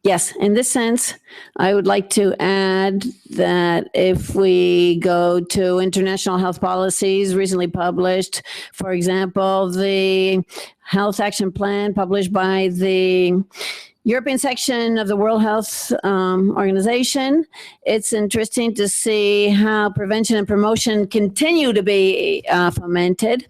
A: Yes, in this sense, I would like to add that if we go to international health policies recently published, for example, the Health Action Plan published by the European section of the World Health Organization, it's interesting to see how prevention and promotion continue to be fomented.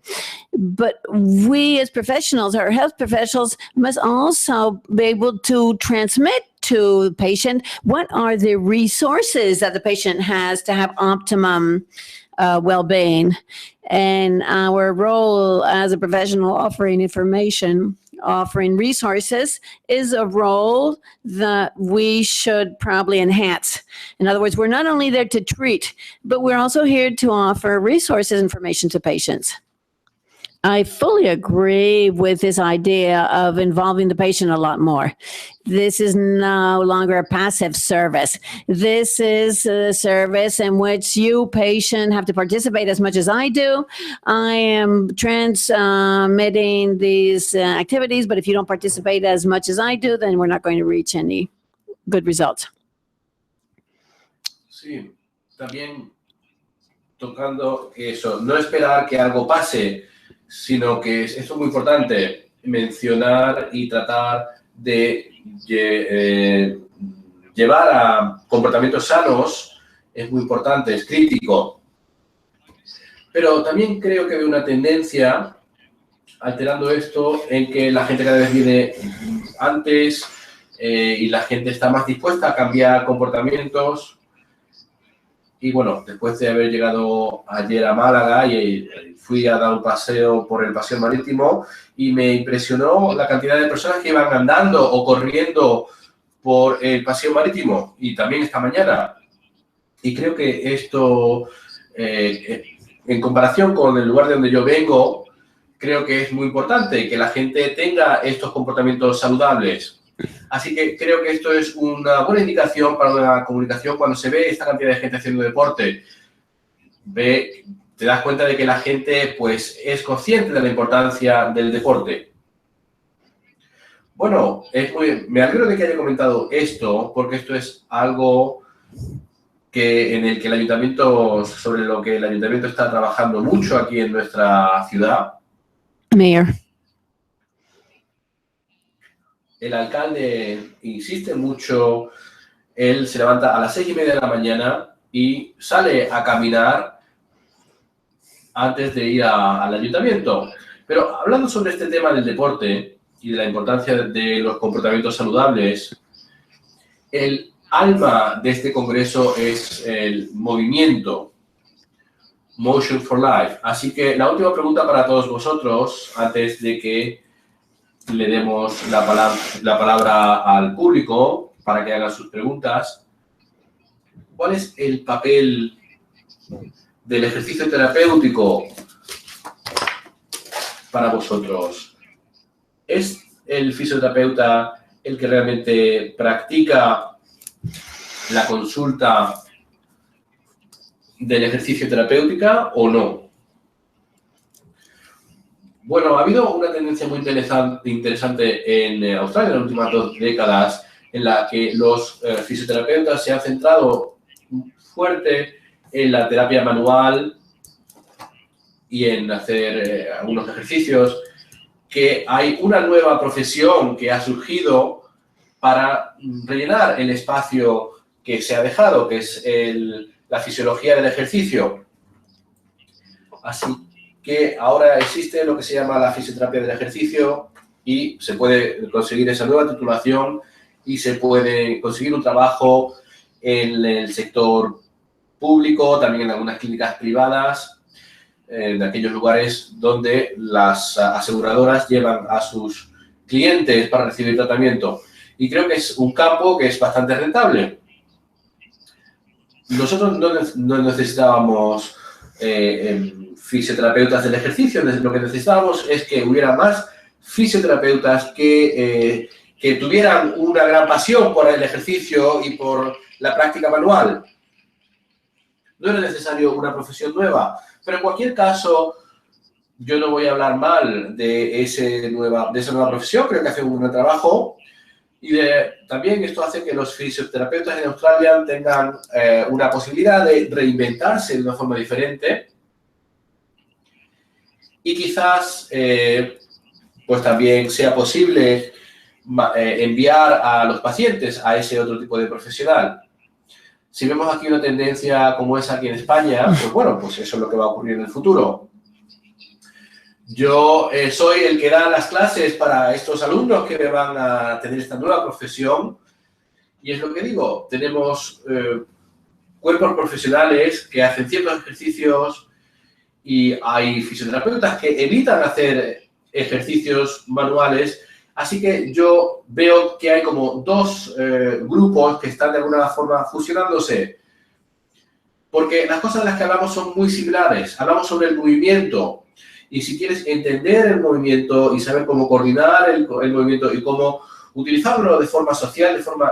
A: But we as professionals, our health professionals, must also be able to transmit to the patient what are the resources that the patient has to have optimum well-being. And our role as a professional offering information, offering resources, is a role that we should probably enhance. In other words, we're not only there to treat, but we're also here to offer resources, information to patients. I fully agree with this idea of involving the patient a lot more. This is no longer a passive service. This is a service in which you, patient, have to participate as much as I do. I am transmitting these activities, but if you don't participate as much as I do, then we're not going to reach any good results.
B: Sí, también tocando eso, no esperar que algo pase, sino que esto es muy importante, mencionar y tratar de llevar a comportamientos sanos es muy importante, es crítico. Pero también creo que veo una tendencia, alterando esto, en que la gente cada vez viene antes y la gente está más dispuesta a cambiar comportamientos. Y bueno, después de haber llegado ayer a Málaga y fui a dar un paseo por el paseo marítimo y me impresionó la cantidad de personas que iban andando o corriendo por el paseo marítimo y también esta mañana. Y creo que esto, en comparación con el lugar de donde yo vengo, creo que es muy importante que la gente tenga estos comportamientos saludables. Así que creo que esto es una buena indicación para la comunicación cuando se ve esta cantidad de gente haciendo deporte. Te das cuenta de que la gente pues, es consciente de la importancia del deporte. Bueno, me alegro de que haya comentado esto, porque esto es algo sobre lo que el ayuntamiento está trabajando mucho aquí en nuestra ciudad.
A: Mayor.
B: El alcalde insiste mucho, él se levanta a las 6:30 de la mañana y sale a caminar antes de ir al ayuntamiento. Pero hablando sobre este tema del deporte y de la importancia de los comportamientos saludables, el alma de este congreso es el movimiento, Motion for Life. Así que la última pregunta para todos vosotros, antes de que le demos la palabra al público para que hagan sus preguntas. ¿Cuál es el papel del ejercicio terapéutico para vosotros? ¿Es el fisioterapeuta el que realmente practica la consulta del ejercicio terapéutica o no? Bueno, ha habido una tendencia muy interesante en Australia en las últimas 2 décadas en la que los fisioterapeutas se han centrado fuerte en la terapia manual y en hacer algunos ejercicios, que hay una nueva profesión que ha surgido para rellenar el espacio que se ha dejado, que es la fisiología del ejercicio. Así que ahora existe lo que se llama la fisioterapia del ejercicio y se puede conseguir esa nueva titulación y se puede conseguir un trabajo en el sector público, también en algunas clínicas privadas, en aquellos lugares donde las aseguradoras llevan a sus clientes para recibir tratamiento. Y creo que es un campo que es bastante rentable. Nosotros no necesitábamos fisioterapeutas del ejercicio, lo que necesitábamos es que hubiera más fisioterapeutas que tuvieran una gran pasión por el ejercicio y por la práctica manual. No era necesario una profesión nueva, pero en cualquier caso, yo no voy a hablar mal de esa nueva profesión, creo que hace un buen trabajo. Y también esto hace que los fisioterapeutas en Australia tengan una posibilidad de reinventarse de una forma diferente. Y quizás pues también sea posible enviar a los pacientes a ese otro tipo de profesional. Si vemos aquí una tendencia como esa aquí en España, pues bueno, pues eso es lo que va a ocurrir en el futuro. Yo soy el que da las clases para estos alumnos que van a tener esta nueva profesión y es lo que digo, tenemos cuerpos profesionales que hacen ciertos ejercicios y hay fisioterapeutas que evitan hacer ejercicios manuales, así que yo veo que hay como dos grupos que están de alguna forma fusionándose, porque las cosas de las que hablamos son muy similares, hablamos sobre el movimiento. Y si quieres entender el movimiento y saber cómo coordinar el movimiento y cómo utilizarlo de forma social, de forma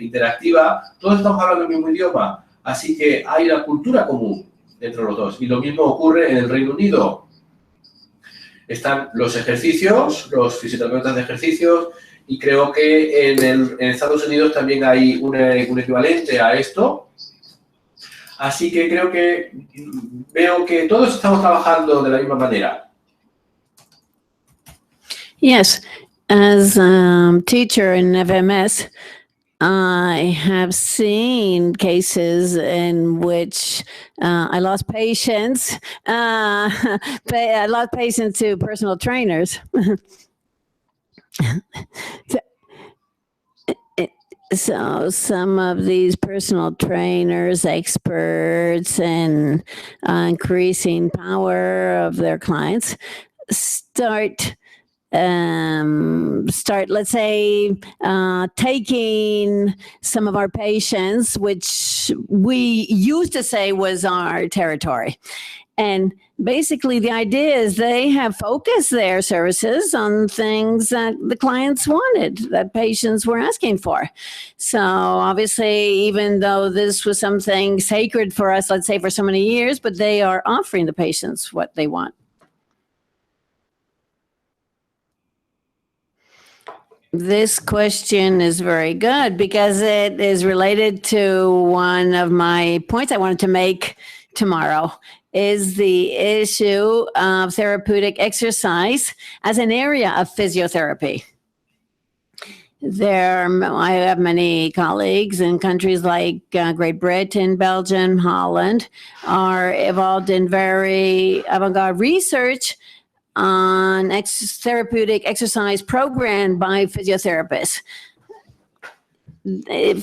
B: interactiva, todos estamos hablando el mismo idioma. Así que hay una cultura común entre los dos. Y lo mismo ocurre en el Reino Unido. Están los ejercicios, los fisioterapeutas de ejercicios, y creo que en Estados Unidos también hay un equivalente a esto. Así que veo que todos estamos trabajando de la misma manera.
A: Yes, as a teacher in FMS, I have seen cases in which I lost patients. I lost patients to personal trainers. So some of these personal trainers, experts in increasing power of their clients, start, let's say, taking some of our patients, which we used to say was our territory. And basically, the idea is they have focused their services on things that the clients wanted, that patients were asking for. So obviously, even though this was something sacred for us, let's say for so many years, but they are offering the patients what they want. This question is very good because it is related to one of my points I wanted to make tomorrow. Is the issue of therapeutic exercise as an area of physiotherapy. I have many colleagues in countries like Great Britain, Belgium, Holland, are involved in very avant-garde research on therapeutic exercise program by physiotherapists.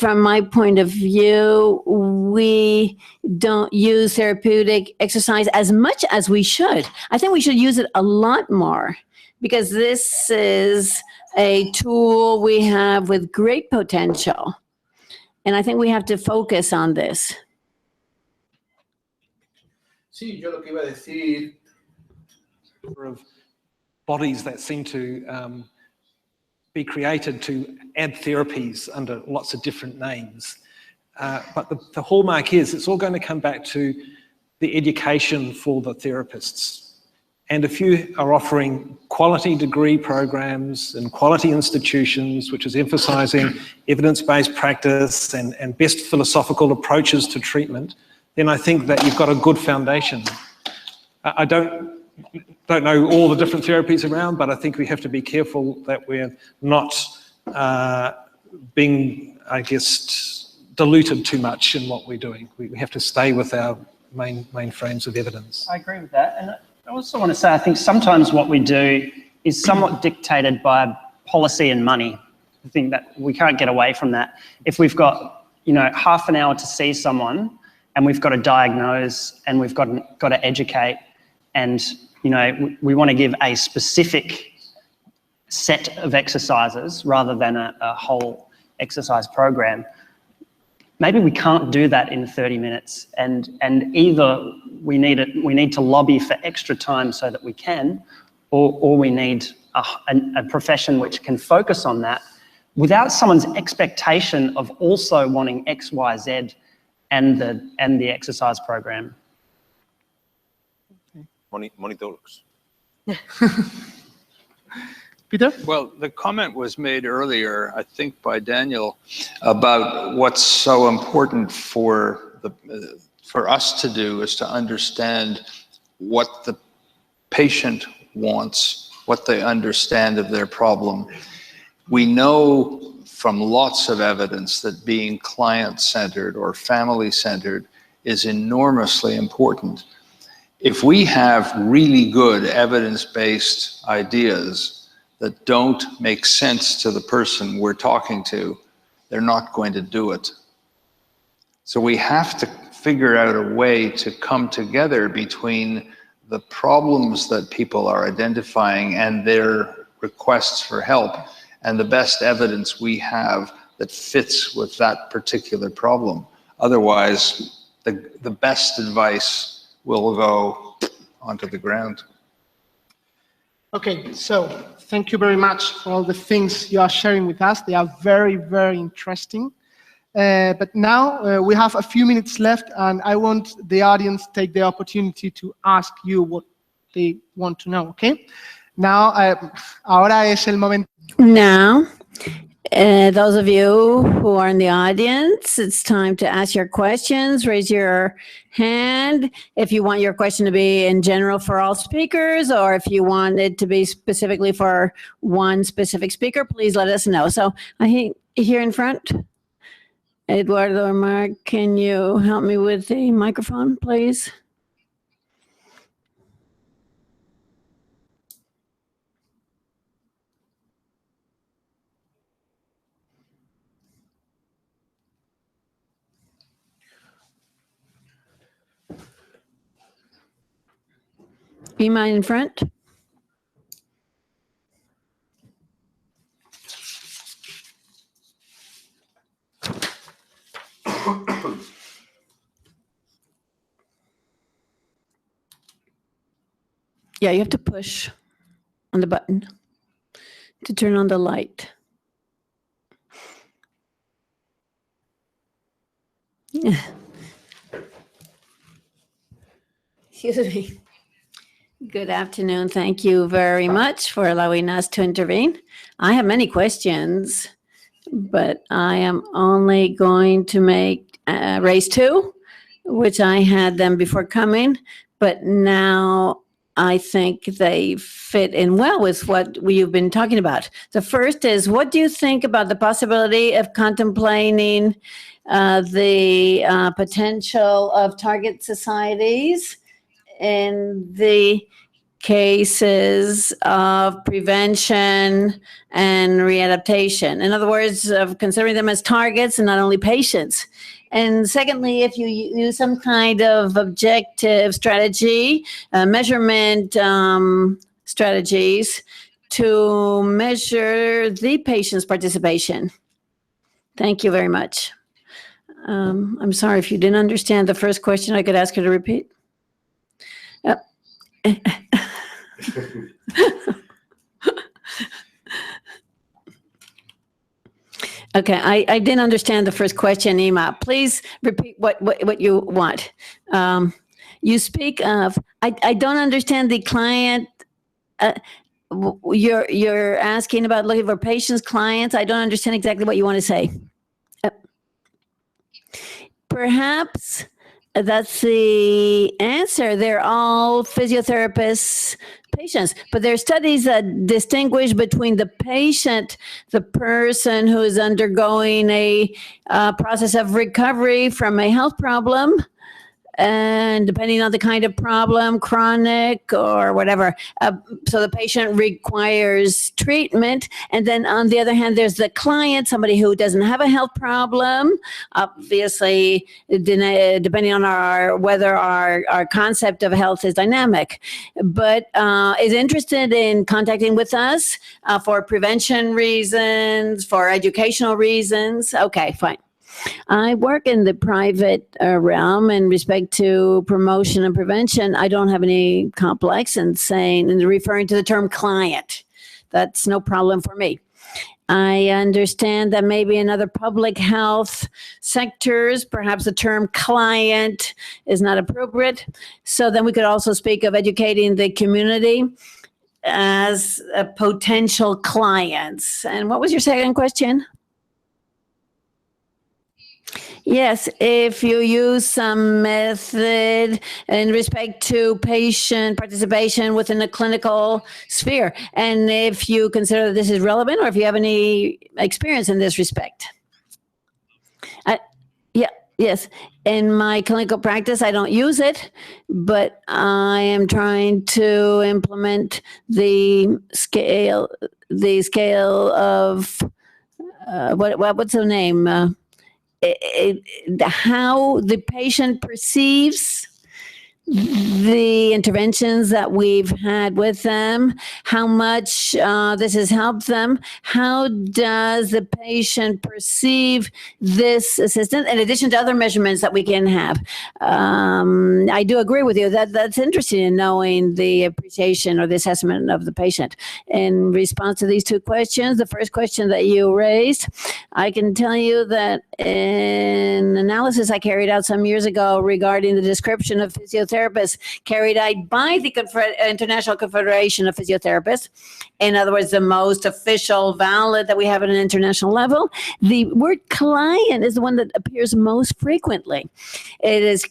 A: From my point of view, we don't use therapeutic exercise as much as we should. I think we should use it a lot more because this is a tool we have with great potential. And I think we have to focus on this.
B: Sí, yo lo que iba a decir.
F: Of bodies that seem to be created to add therapies under lots of different names. But the hallmark is it's all going to come back to the education for the therapists. And if you are offering quality degree programs and quality institutions, which is emphasizing evidence-based practice and best philosophical approaches to treatment, then I think that you've got a good foundation. I don't know all the different therapies around, but I think we have to be careful that we're not being, I guess, diluted too much in what we're doing. We have to stay with our main frames of evidence.
G: I agree with that. And I also want to say, I think sometimes what we do is somewhat dictated by policy and money. I think that we can't get away from that. If we've got, half an hour to see someone and we've got to diagnose and we've got to educate and, we want to give a specific set of exercises rather than a whole exercise program, maybe we can't do that in 30 minutes, and either we need to lobby for extra time so that we can, or we need a profession which can focus on that without someone's expectation of also wanting X, Y, Z and the exercise program.
I: Monitors.
C: Peter?
E: Well, the comment was made earlier, I think by Daniel, about what's so important for us to do is to understand what the patient wants, what they understand of their problem. We know from lots of evidence that being client-centered or family-centered is enormously important. If we have really good evidence-based ideas that don't make sense to the person we're talking to, they're not going to do it. So we have to figure out a way to come together between the problems that people are identifying and their requests for help and the best evidence we have that fits with that particular problem. Otherwise, the best advice will go onto the ground.
C: Okay, so thank you very much for all the things you are sharing with us. They are very, very interesting. But now we have a few minutes left, and I want the audience to take the opportunity to ask you what they want to know, okay? Now, ahora es el momento.
A: Now, those of you who are in the audience, it's time to ask your questions. Raise your hand if you want your question to be in general for all speakers, or if you want it to be specifically for one specific speaker, please let us know. So I think here in front, Eduardo or Mark, can you help me with the microphone, please? Be mine in front. Yeah, you have to push on the button to turn on the light. Excuse me. Good afternoon. Thank you very much for allowing us to intervene. I have many questions, but I am only going to raise two, which I had them before coming, but now I think they fit in well with what you've been talking about. The first is, what do you think about the possibility of contemplating the potential of target societies in the cases of prevention and readaptation? In other words, of considering them as targets and not only patients. And secondly, if you use some kind of objective strategy, measurement strategies to measure the patient's participation. Thank you very much. I'm sorry if you didn't understand the first question, I could ask you to repeat. Okay, I didn't understand the first question, Ima. Please repeat what you want. You speak of, I don't understand the client. You're asking about looking for patients, clients. I don't understand exactly what you want to say. Perhaps that's the answer. They're all physiotherapists, patients, but there are studies that distinguish between the patient, the person who is undergoing a process of recovery from a health problem, and depending on the kind of problem, chronic or whatever. So the patient requires treatment. And then on the other hand, there's the client, somebody who doesn't have a health problem. Obviously, depending on whether our concept of health is dynamic, but is interested in contacting with us for prevention reasons, for educational reasons. Okay, fine. I work in the private realm in respect to promotion and prevention. I don't have any complex in saying and referring to the term client. That's no problem for me. I understand that maybe in other public health sectors, perhaps the term client is not appropriate. So then we could also speak of educating the community as potential clients. And what was your second question? Yes, if you use some method in respect to patient participation within the clinical sphere, and if you consider that this is relevant, or if you have any experience in this respect. Yes. In my clinical practice, I don't use it, but I am trying to implement the scale of what's the name? How the patient perceives the interventions that we've had with them, how much this has helped them. How does the patient perceive this assistance in addition to other measurements that we can have? I do agree with you that that's interesting in knowing the appreciation or the assessment of the patient. In response to these two questions, the first question that you raised, I can tell you that in analysis I carried out some years ago regarding the description of physiotherapists carried out by the International Confederation of Physiotherapists, in other words, the most official, valid that we have at an international level, the word client is the one that appears most frequently. It is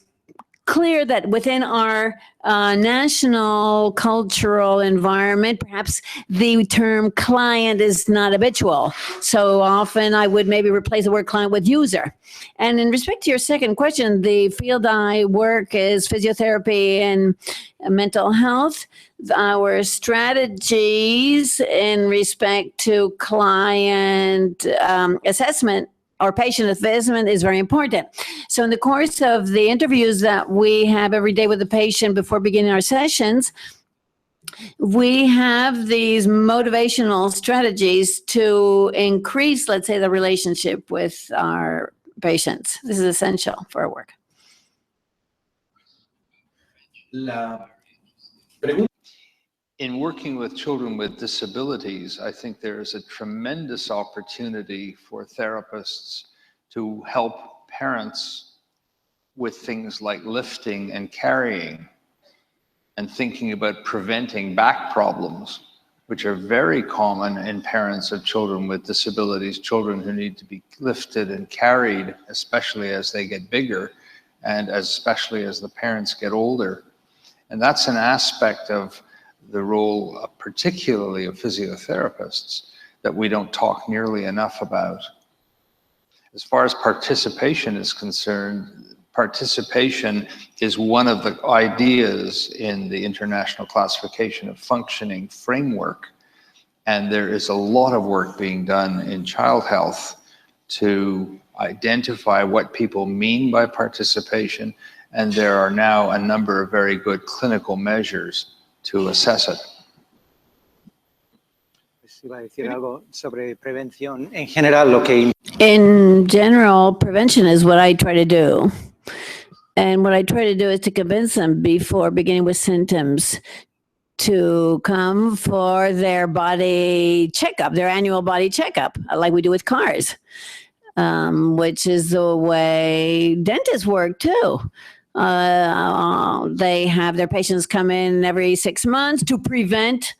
A: clear that within our national cultural environment, perhaps the term client is not habitual. So often I would maybe replace the word client with user. And in respect to your second question, the field I work is physiotherapy and mental health. Our strategies in respect to client assessment or patient assessment is very important. So in the course of the interviews that we have every day with the patient before beginning our sessions, we have these motivational strategies to increase, let's say, the relationship with our patients. This is essential for our work.
E: In working with children with disabilities, I think there is a tremendous opportunity for therapists to help parents with things like lifting and carrying and thinking about preventing back problems, which are very common in parents of children with disabilities, children who need to be lifted and carried, especially as they get bigger and especially as the parents get older. And that's an aspect of the role, particularly of physiotherapists, that we don't talk nearly enough about. As far as participation is concerned, participation is one of the ideas in the International Classification of Functioning framework. And there is a lot of work being done in child health to identify what people mean by participation. And there are now a number of very good clinical measures to assess it.
A: In general, prevention is what I try to do. And what I try to do is to convince them before beginning with symptoms to come for their body checkup, their annual body checkup, like we do with cars, which is the way dentists work too. They have their patients come in every 6 months to prevent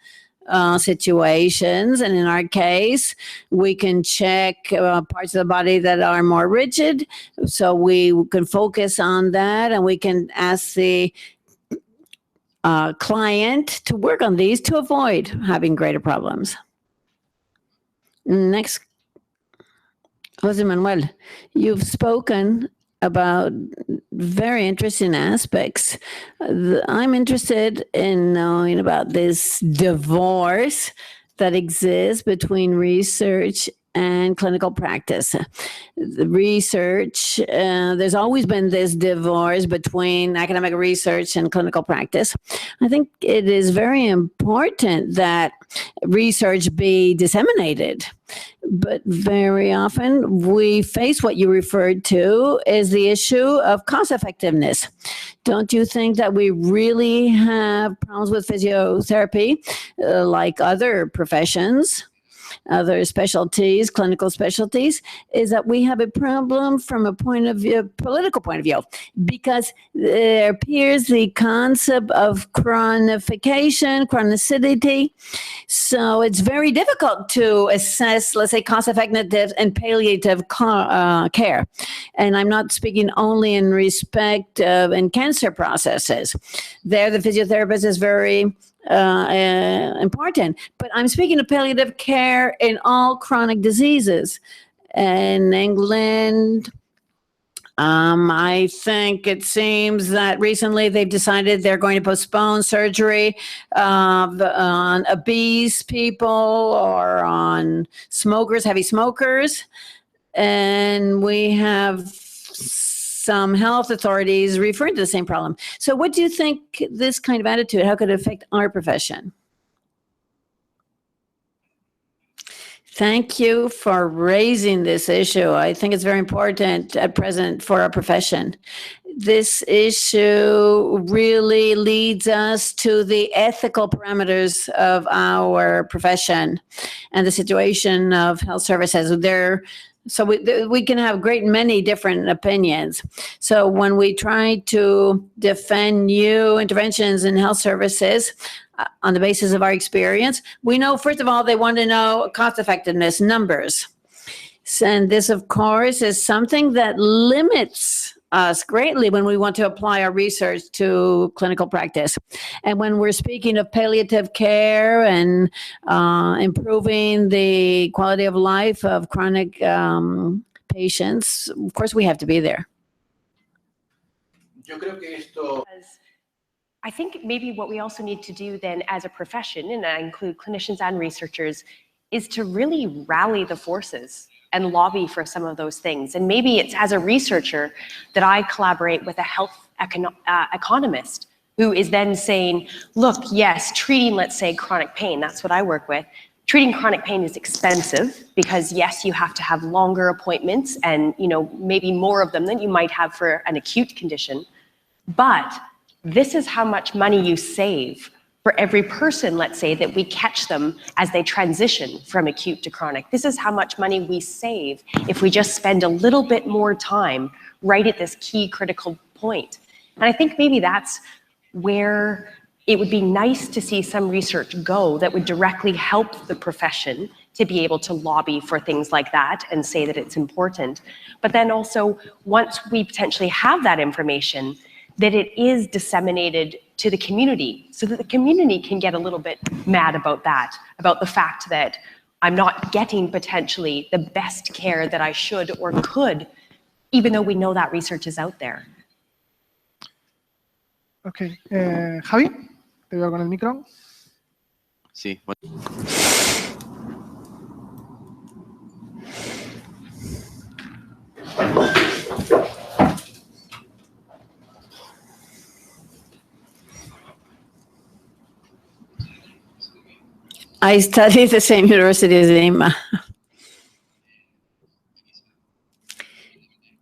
A: situations. And in our case, we can check parts of the body that are more rigid. So we can focus on that and we can ask the client to work on these to avoid having greater problems. Next, Jose Manuel, you've spoken about very interesting aspects. I'm interested in knowing about this divorce that exists between research and clinical practice. The research, there's always been this divorce between academic research and clinical practice. I think it is very important that research be disseminated. But very often we face what you referred to is the issue of cost effectiveness. Don't you think that we really have problems with physiotherapy like other professions? Other specialties, clinical specialties, is that we have a problem from a point of view, political point of view, because there appears the concept of chronicity. So it's very difficult to assess, let's say, cost effectiveness and palliative care. And I'm not speaking only in respect of in cancer processes. There, the physiotherapist is very important, but I'm speaking of palliative care in all chronic diseases. In England, I think it seems that recently they've decided they're going to postpone surgery on obese people or on smokers, heavy smokers. And we have some health authorities referring to the same problem. So what do you think this kind of attitude, how could it affect our profession? Thank you for raising this issue. I think it's very important at present for our profession. This issue really leads us to the ethical parameters of our profession and the situation of health services. So we can have great many different opinions. So when we try to defend new interventions in health services on the basis of our experience, we know, first of all, they want to know cost effectiveness numbers. And this, of course, is something that limits us greatly when we want to apply our research to clinical practice. And when we're speaking of palliative care and improving the quality of life of chronic patients, of course, we have to be there.
D: I think maybe what we also need to do then as a profession, and I include clinicians and researchers, is to really rally the forces and lobby for some of those things. And maybe it's as a researcher that I collaborate with a health economist who is then saying, look, yes, treating, let's say, chronic pain, that's what I work with. Treating chronic pain is expensive because yes, you have to have longer appointments and maybe more of them than you might have for an acute condition. But this is how much money you save for every person, let's say, that we catch them as they transition from acute to chronic. This is how much money we save if we just spend a little bit more time right at this key critical point. And I think maybe that's where it would be nice to see some research go that would directly help the profession to be able to lobby for things like that and say that it's important. But then also, once we potentially have that information, that it is disseminated to the community so that the community can get a little bit mad about that, about the fact that I'm not getting potentially the best care that I should or could, even though we know that research is out there.
C: Okay, Javi, te veo con el micro.
I: Sí.
A: I studied at the same university as Lima.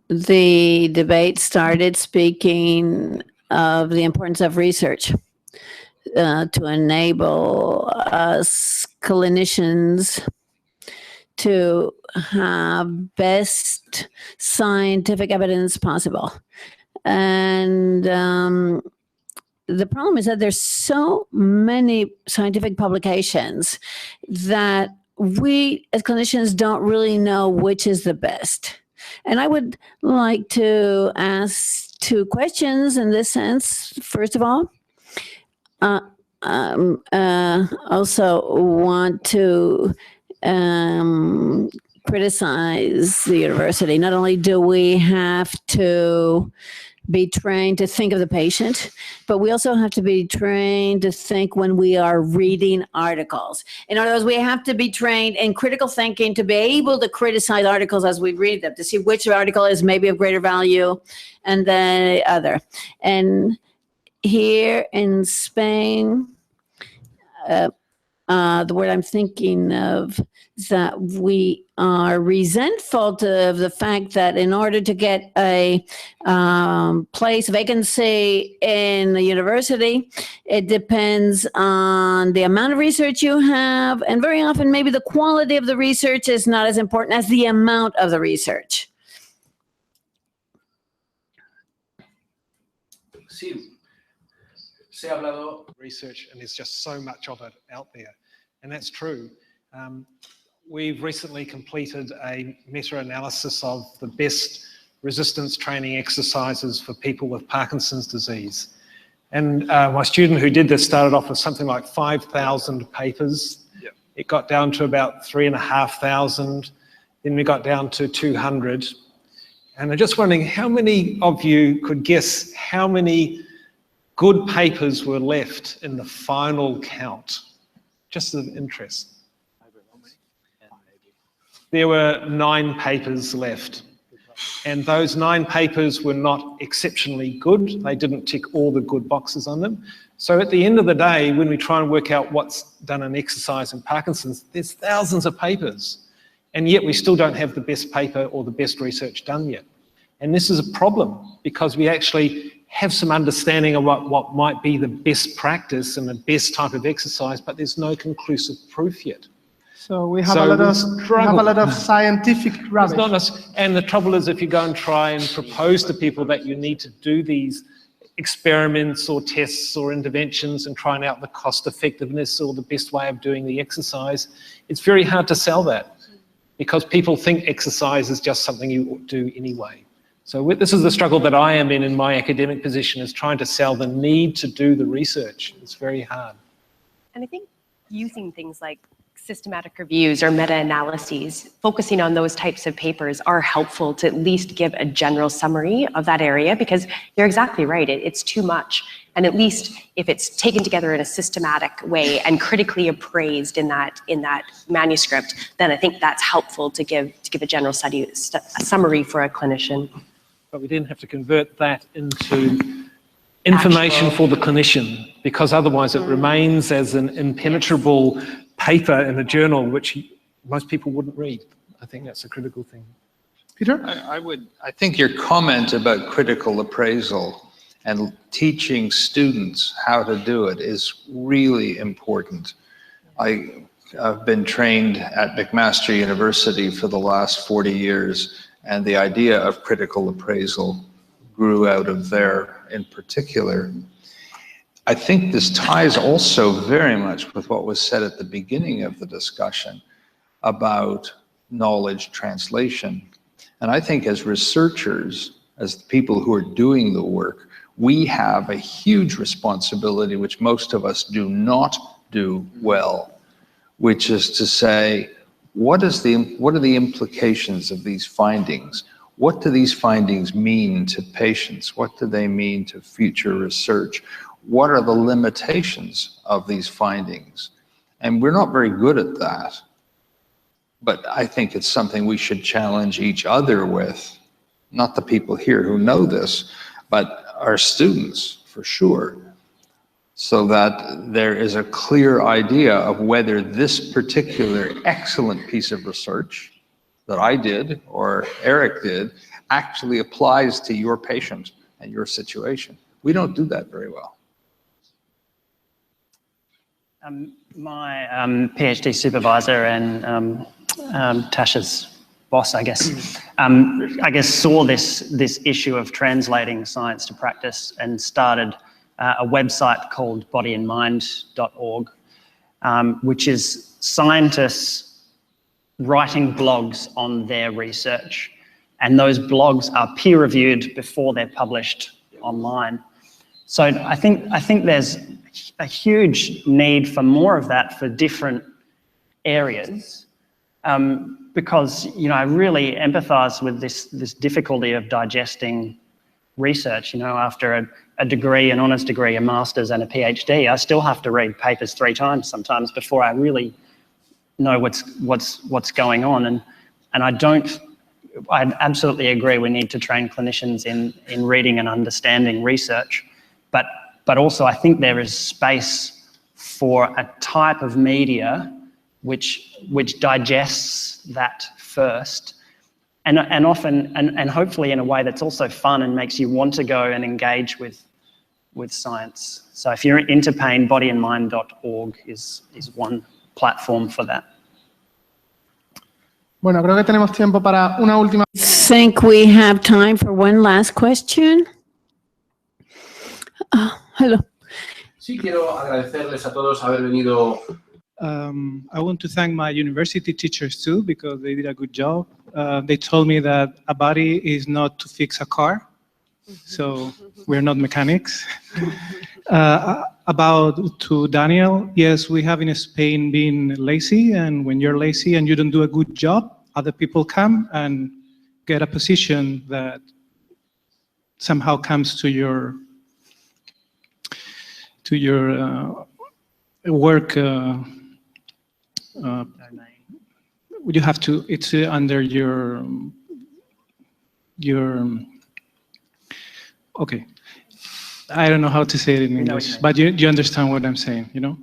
A: The debate started speaking of the importance of research to enable us clinicians to have best scientific evidence possible. And the problem is that there's so many scientific publications that we as clinicians don't really know which is the best. And I would like to ask two questions in this sense. First of all, also want to criticize the university. Not only do we have to be trained to think of the patient, but we also have to be trained to think when we are reading articles. In other words, we have to be trained in critical thinking to be able to criticize articles as we read them, to see which article is maybe of greater value and the other. And here in Spain, the word I'm thinking of is that we are resentful of the fact that in order to get a place vacancy in the university, it depends on the amount of research you have, and very often maybe the quality of the research is not as important as the amount of the research.
B: Sí. Se ha hablado
F: research, and there's just so much of it out there. And that's true. We've recently completed a meta-analysis of the best resistance training exercises for people with Parkinson's disease. And my student who did this started off with something like 5,000 papers. Yep. It got down to about 3,500. Then we got down to 200. And I'm just wondering how many of you could guess how many good papers were left in the final count, just of interest. There were 9 papers left, and those 9 papers were not exceptionally good. They didn't tick all the good boxes on them. So at the end of the day, when we try and work out what's done in exercise in Parkinson's, there's thousands of papers, and yet we still don't have the best paper or the best research done yet. And this is a problem because we actually have some understanding of what might be the best practice and the best type of exercise, but there's no conclusive proof yet.
C: So we have a lot of scientific rubbish.
F: And the trouble is, if you go and try and propose to people that you need to do these experiments or tests or interventions and trying out the cost effectiveness or the best way of doing the exercise, it's very hard to sell that because people think exercise is just something you do anyway. So this is the struggle that I am in my academic position, is trying to sell the need to do the research. It's very hard.
D: And I think using things like systematic reviews or meta-analyses, focusing on those types of papers are helpful to at least give a general summary of that area, because you're exactly right, it's too much. And at least if it's taken together in a systematic way and critically appraised in that manuscript, then I think that's helpful to give a general a summary for a clinician.
F: But we didn't have to convert that into information for the clinician, because otherwise it remains as an impenetrable paper in a journal which most people wouldn't read. I think that's a critical thing.
C: Peter?
E: I think your comment about critical appraisal and teaching students how to do it is really important. I've been trained at McMaster University for the last 40 years, and the idea of critical appraisal grew out of there in particular. I think this ties also very much with what was said at the beginning of the discussion about knowledge translation. And I think as researchers, as the people who are doing the work, we have a huge responsibility, which most of us do not do well, which is to say, what are the implications of these findings? What do these findings mean to patients? What do they mean to future research? What are the limitations of these findings? And we're not very good at that. But I think it's something we should challenge each other with. Not the people here who know this, but our students, for sure. So that there is a clear idea of whether this particular excellent piece of research that I did or Eric did actually applies to your patient and your situation. We don't do that very well.
G: My PhD supervisor and Tasha's boss, I guess saw this issue of translating science to practice and started a website called bodyandmind.org, which is scientists writing blogs on their research. And those blogs are peer-reviewed before they're published online. So I think there's a huge need for more of that for different areas. because, you know, I really empathize with this difficulty of digesting research. You know, after a degree, an honours degree, a master's and a PhD, I still have to read papers 3 times sometimes before I really know what's going on. And I absolutely agree we need to train clinicians in reading and understanding research, but also I think there is space for a type of media which digests that first, and often and hopefully in a way that's also fun and makes you want to go and engage with science. So if you're into pain, bodyandmind.org is one platform for that.
C: Bueno, creo que tenemos tiempo para una última.
A: Think we have time for one last question. Hello.
B: Sí, quiero agradecerles a todos haber venido.
J: I want to thank my university teachers too, because they did a good job. They told me that a body is not to fix a car, so we're not mechanics. About to Daniel, yes, we have in Spain been lazy, and when you're lazy and you don't do a good job, other people come and get a position that somehow comes to your work. You have to. It's under your. Okay. I don't know how to say it in English, but you understand what I'm saying, you know?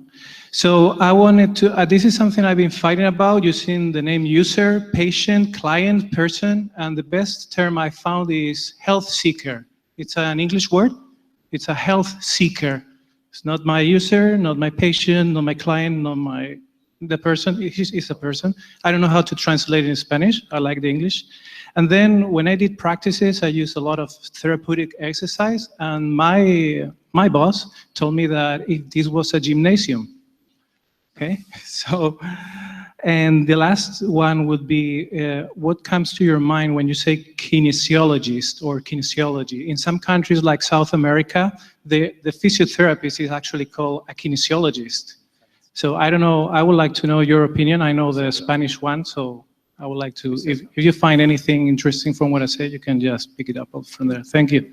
J: So I wanted to, this is something I've been fighting about, using the name user, patient, client, person, and the best term I found is health seeker. It's an English word. It's a health seeker. It's not my user, not my patient, not my client, not the person. It's a person. I don't know how to translate it in Spanish. I like the English. And then when I did practices, I used a lot of therapeutic exercise, and my boss told me that if this was a gymnasium, okay? So, and the last one would be, what comes to your mind when you say kinesiologist or kinesiology? In some countries like South America, the physiotherapist is actually called a kinesiologist. So I don't know, I would like to know your opinion. I know the Spanish one, so I would like to, if you find anything interesting from what I said, you can just pick it up from there. Thank you.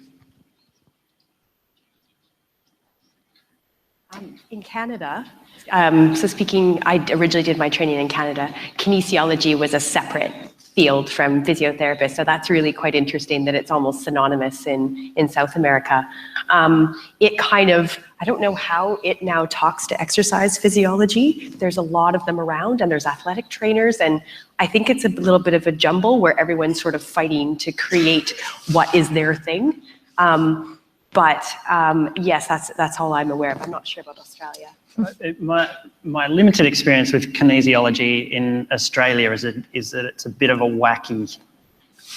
D: In Canada, so speaking, I originally did my training in Canada. Kinesiology was a separate field from physiotherapist, so that's really quite interesting that it's almost synonymous in South America. It kind of, I don't know how it now talks to exercise physiology. There's a lot of them around, and there's athletic trainers, and I think it's a little bit of a jumble where everyone's sort of fighting to create what is their thing. But yes, that's all I'm aware of. I'm not sure about Australia.
G: My limited experience with kinesiology in Australia is that it's a bit of a wacky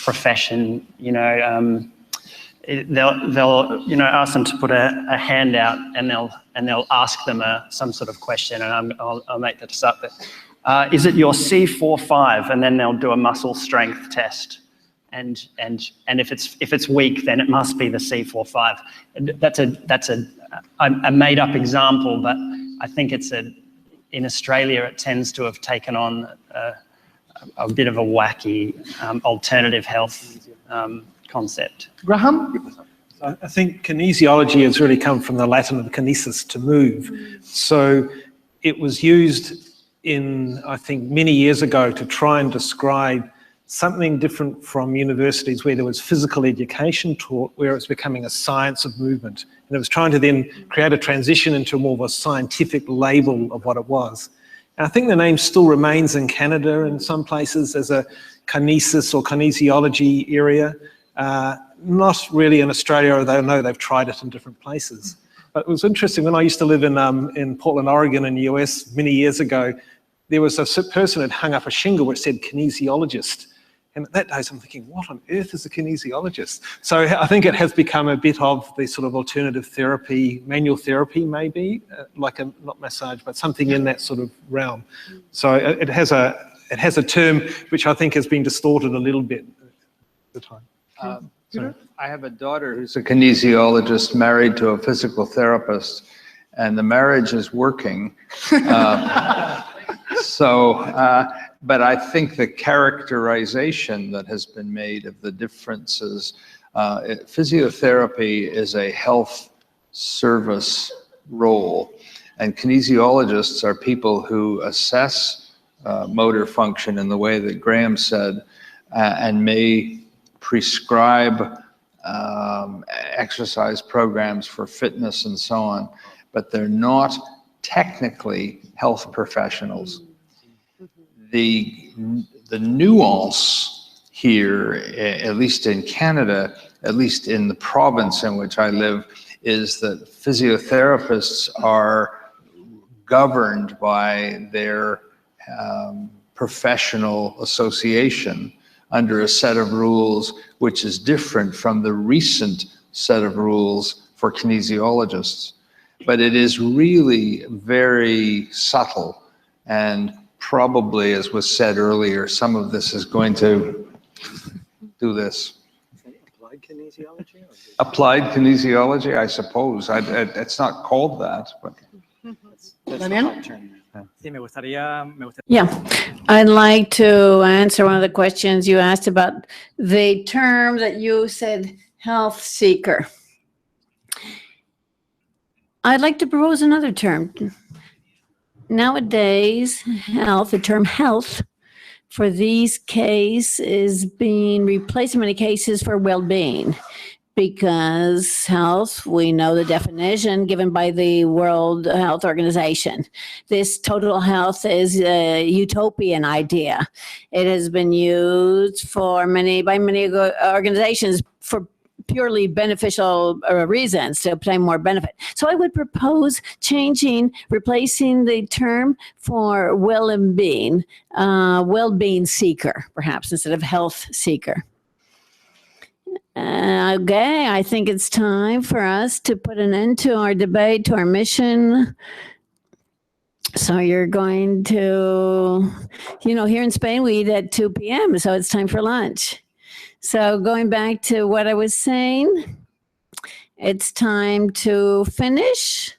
G: profession. You know, they'll ask them to put a hand out, and they'll ask them some sort of question, and I'll make this up. But, is it your C4-5? And then they'll do a muscle strength test. And if it's weak, then it must be the C4-5. That's a made up example, but I think in Australia it tends to have taken on a bit of a wacky alternative health concept.
C: Graham?
F: I think kinesiology has really come from the Latin of kinesis, to move. So it was used I think many years ago to try and describe something different from universities where there was physical education taught, where it's becoming a science of movement. And it was trying to then create a transition into more of a scientific label of what it was. And I think the name still remains in Canada in some places as a kinesis or kinesiology area. Not really in Australia, although I know they've tried it in different places. But it was interesting, when I used to live in Portland, Oregon in the US many years ago, there was a person who had hung up a shingle which said kinesiologist. And at that day, I'm thinking, what on earth is a kinesiologist? So I think it has become a bit of the sort of alternative therapy, manual therapy maybe, like not massage, but something in that sort of realm. So it has a term which I think has been distorted a little bit at the time.
E: I have a daughter who's a kinesiologist married to a physical therapist, and the marriage is working. But I think the characterization that has been made of the differences, physiotherapy is a health service role, and kinesiologists are people who assess motor function in the way that Graham said, and may prescribe exercise programs for fitness and so on, but they're not technically health professionals. The nuance here, at least in Canada, at least in the province in which I live, is that physiotherapists are governed by their professional association under a set of rules which is different from the recent set of rules for kinesiologists. But it is really very subtle, and probably, as was said earlier, some of this is going to do this.
H: Applied kinesiology?
E: Applied kinesiology, I suppose. It's not called that, but.
A: Daniel? Yeah, I'd like to answer one of the questions you asked about the term that you said, health seeker. I'd like to propose another term. Nowadays, health, the term health for these cases is being replaced in many cases for well-being, because health, we know the definition given by the World Health Organization. This total health is a utopian idea. It has been used by many organizations for purely beneficial reasons to obtain more benefit. So I would propose replacing the term for well-being seeker, perhaps, instead of health seeker. Okay, I think it's time for us to put an end to our debate, to our mission. So you're going to, here in Spain, we eat at 2 p.m., so it's time for lunch. So going back to what I was saying, it's time to finish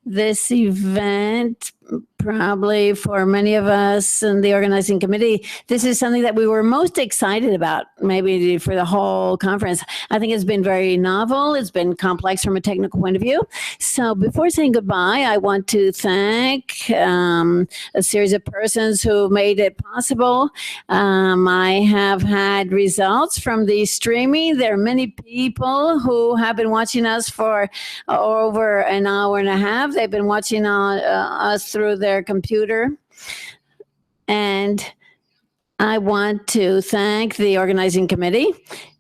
A: this event. Probably for many of us in the organizing committee, this is something that we were most excited about, maybe for the whole conference. I think it's been very novel. It's been complex from a technical point of view. So before saying goodbye, I want to thank a series of persons who made it possible. I have had results from the streaming. There are many people who have been watching us for over an hour and a half. They've been watching us through their computer. And I want to thank the organizing committee,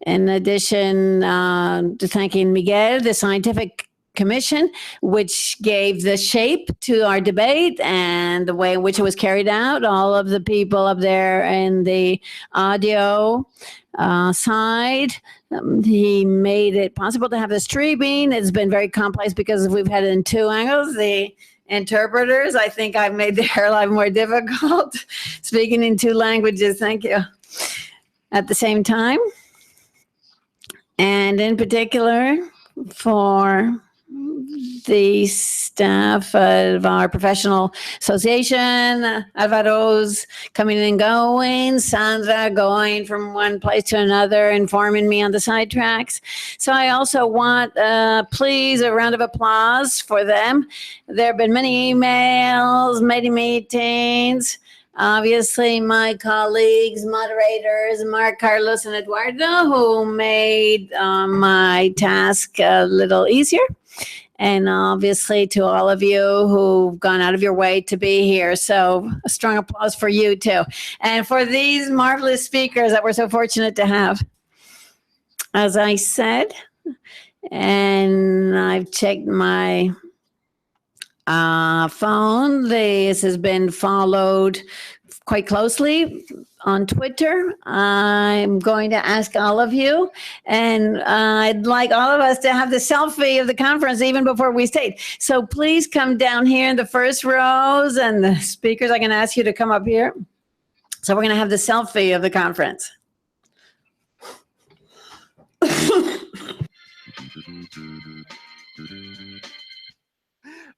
A: in addition to thanking Miguel, the scientific commission, which gave the shape to our debate and the way in which it was carried out. All of the people up there in the audio side, he made it possible to have the streaming. It's been very complex because we've had it in two angles. The interpreters, I think I've made their life more difficult, speaking in two languages, thank you, at the same time. And in particular, for the staff of our professional association, Alvaro's coming and going, Sandra going from one place to another, informing me on the sidetracks. So I also want, please, a round of applause for them. There have been many emails, many meetings. Obviously, my colleagues, moderators, Mark, Carlos, and Eduardo, who made my task a little easier. And obviously to all of you who've gone out of your way to be here. So a strong applause for you too. And for these marvelous speakers that we're so fortunate to have. As I said, and I've checked my phone, this has been followed quite closely on Twitter. I'm going to ask all of you, and I'd like all of us to have the selfie of the conference even before we stayed. So please come down here in the first rows, and the speakers, I can ask you to come up here. So we're going to have the selfie of the conference.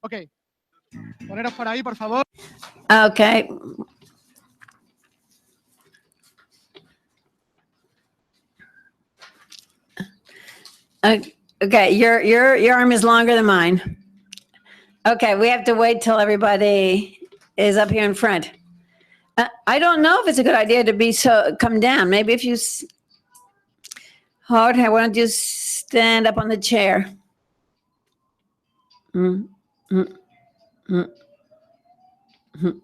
C: Okay. Poneros por ahí, por favor.
A: Okay. Okay, your arm is longer than mine. Okay, we have to wait till everybody is up here in front. I don't know if it's a good idea to come down. Maybe if you, Jorge, why don't you stand up on the chair? Mm, mm, mm, mm.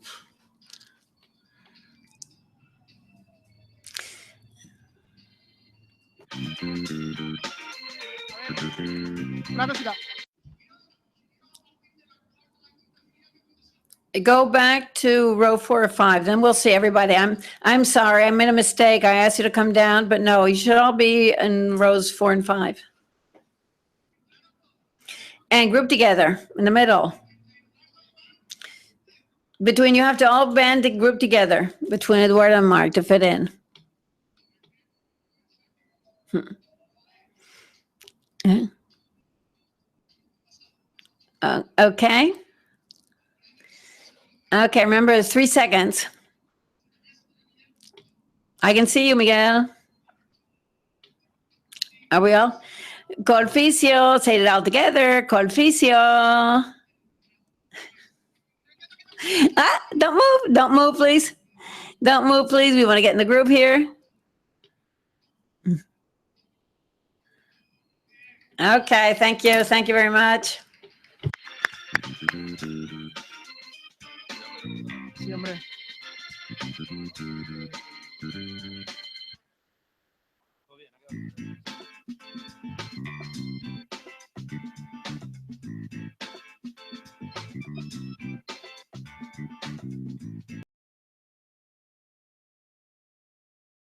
A: Go back to row 4 or 5, then we'll see everybody. I'm sorry, I made a mistake. I asked you to come down, but no, you should all be in rows 4 and 5. And group together in the middle. You have to all band the group together between Eduardo and Mark to fit in. Okay. Okay, remember it's 3 seconds. I can see you, Miguel. Are we all? Colficio, say it all together. Colficio. Don't move, please. Don't move, please. We want to get in the group here. Okay, thank you. Thank you very much.
C: Sí, hombre.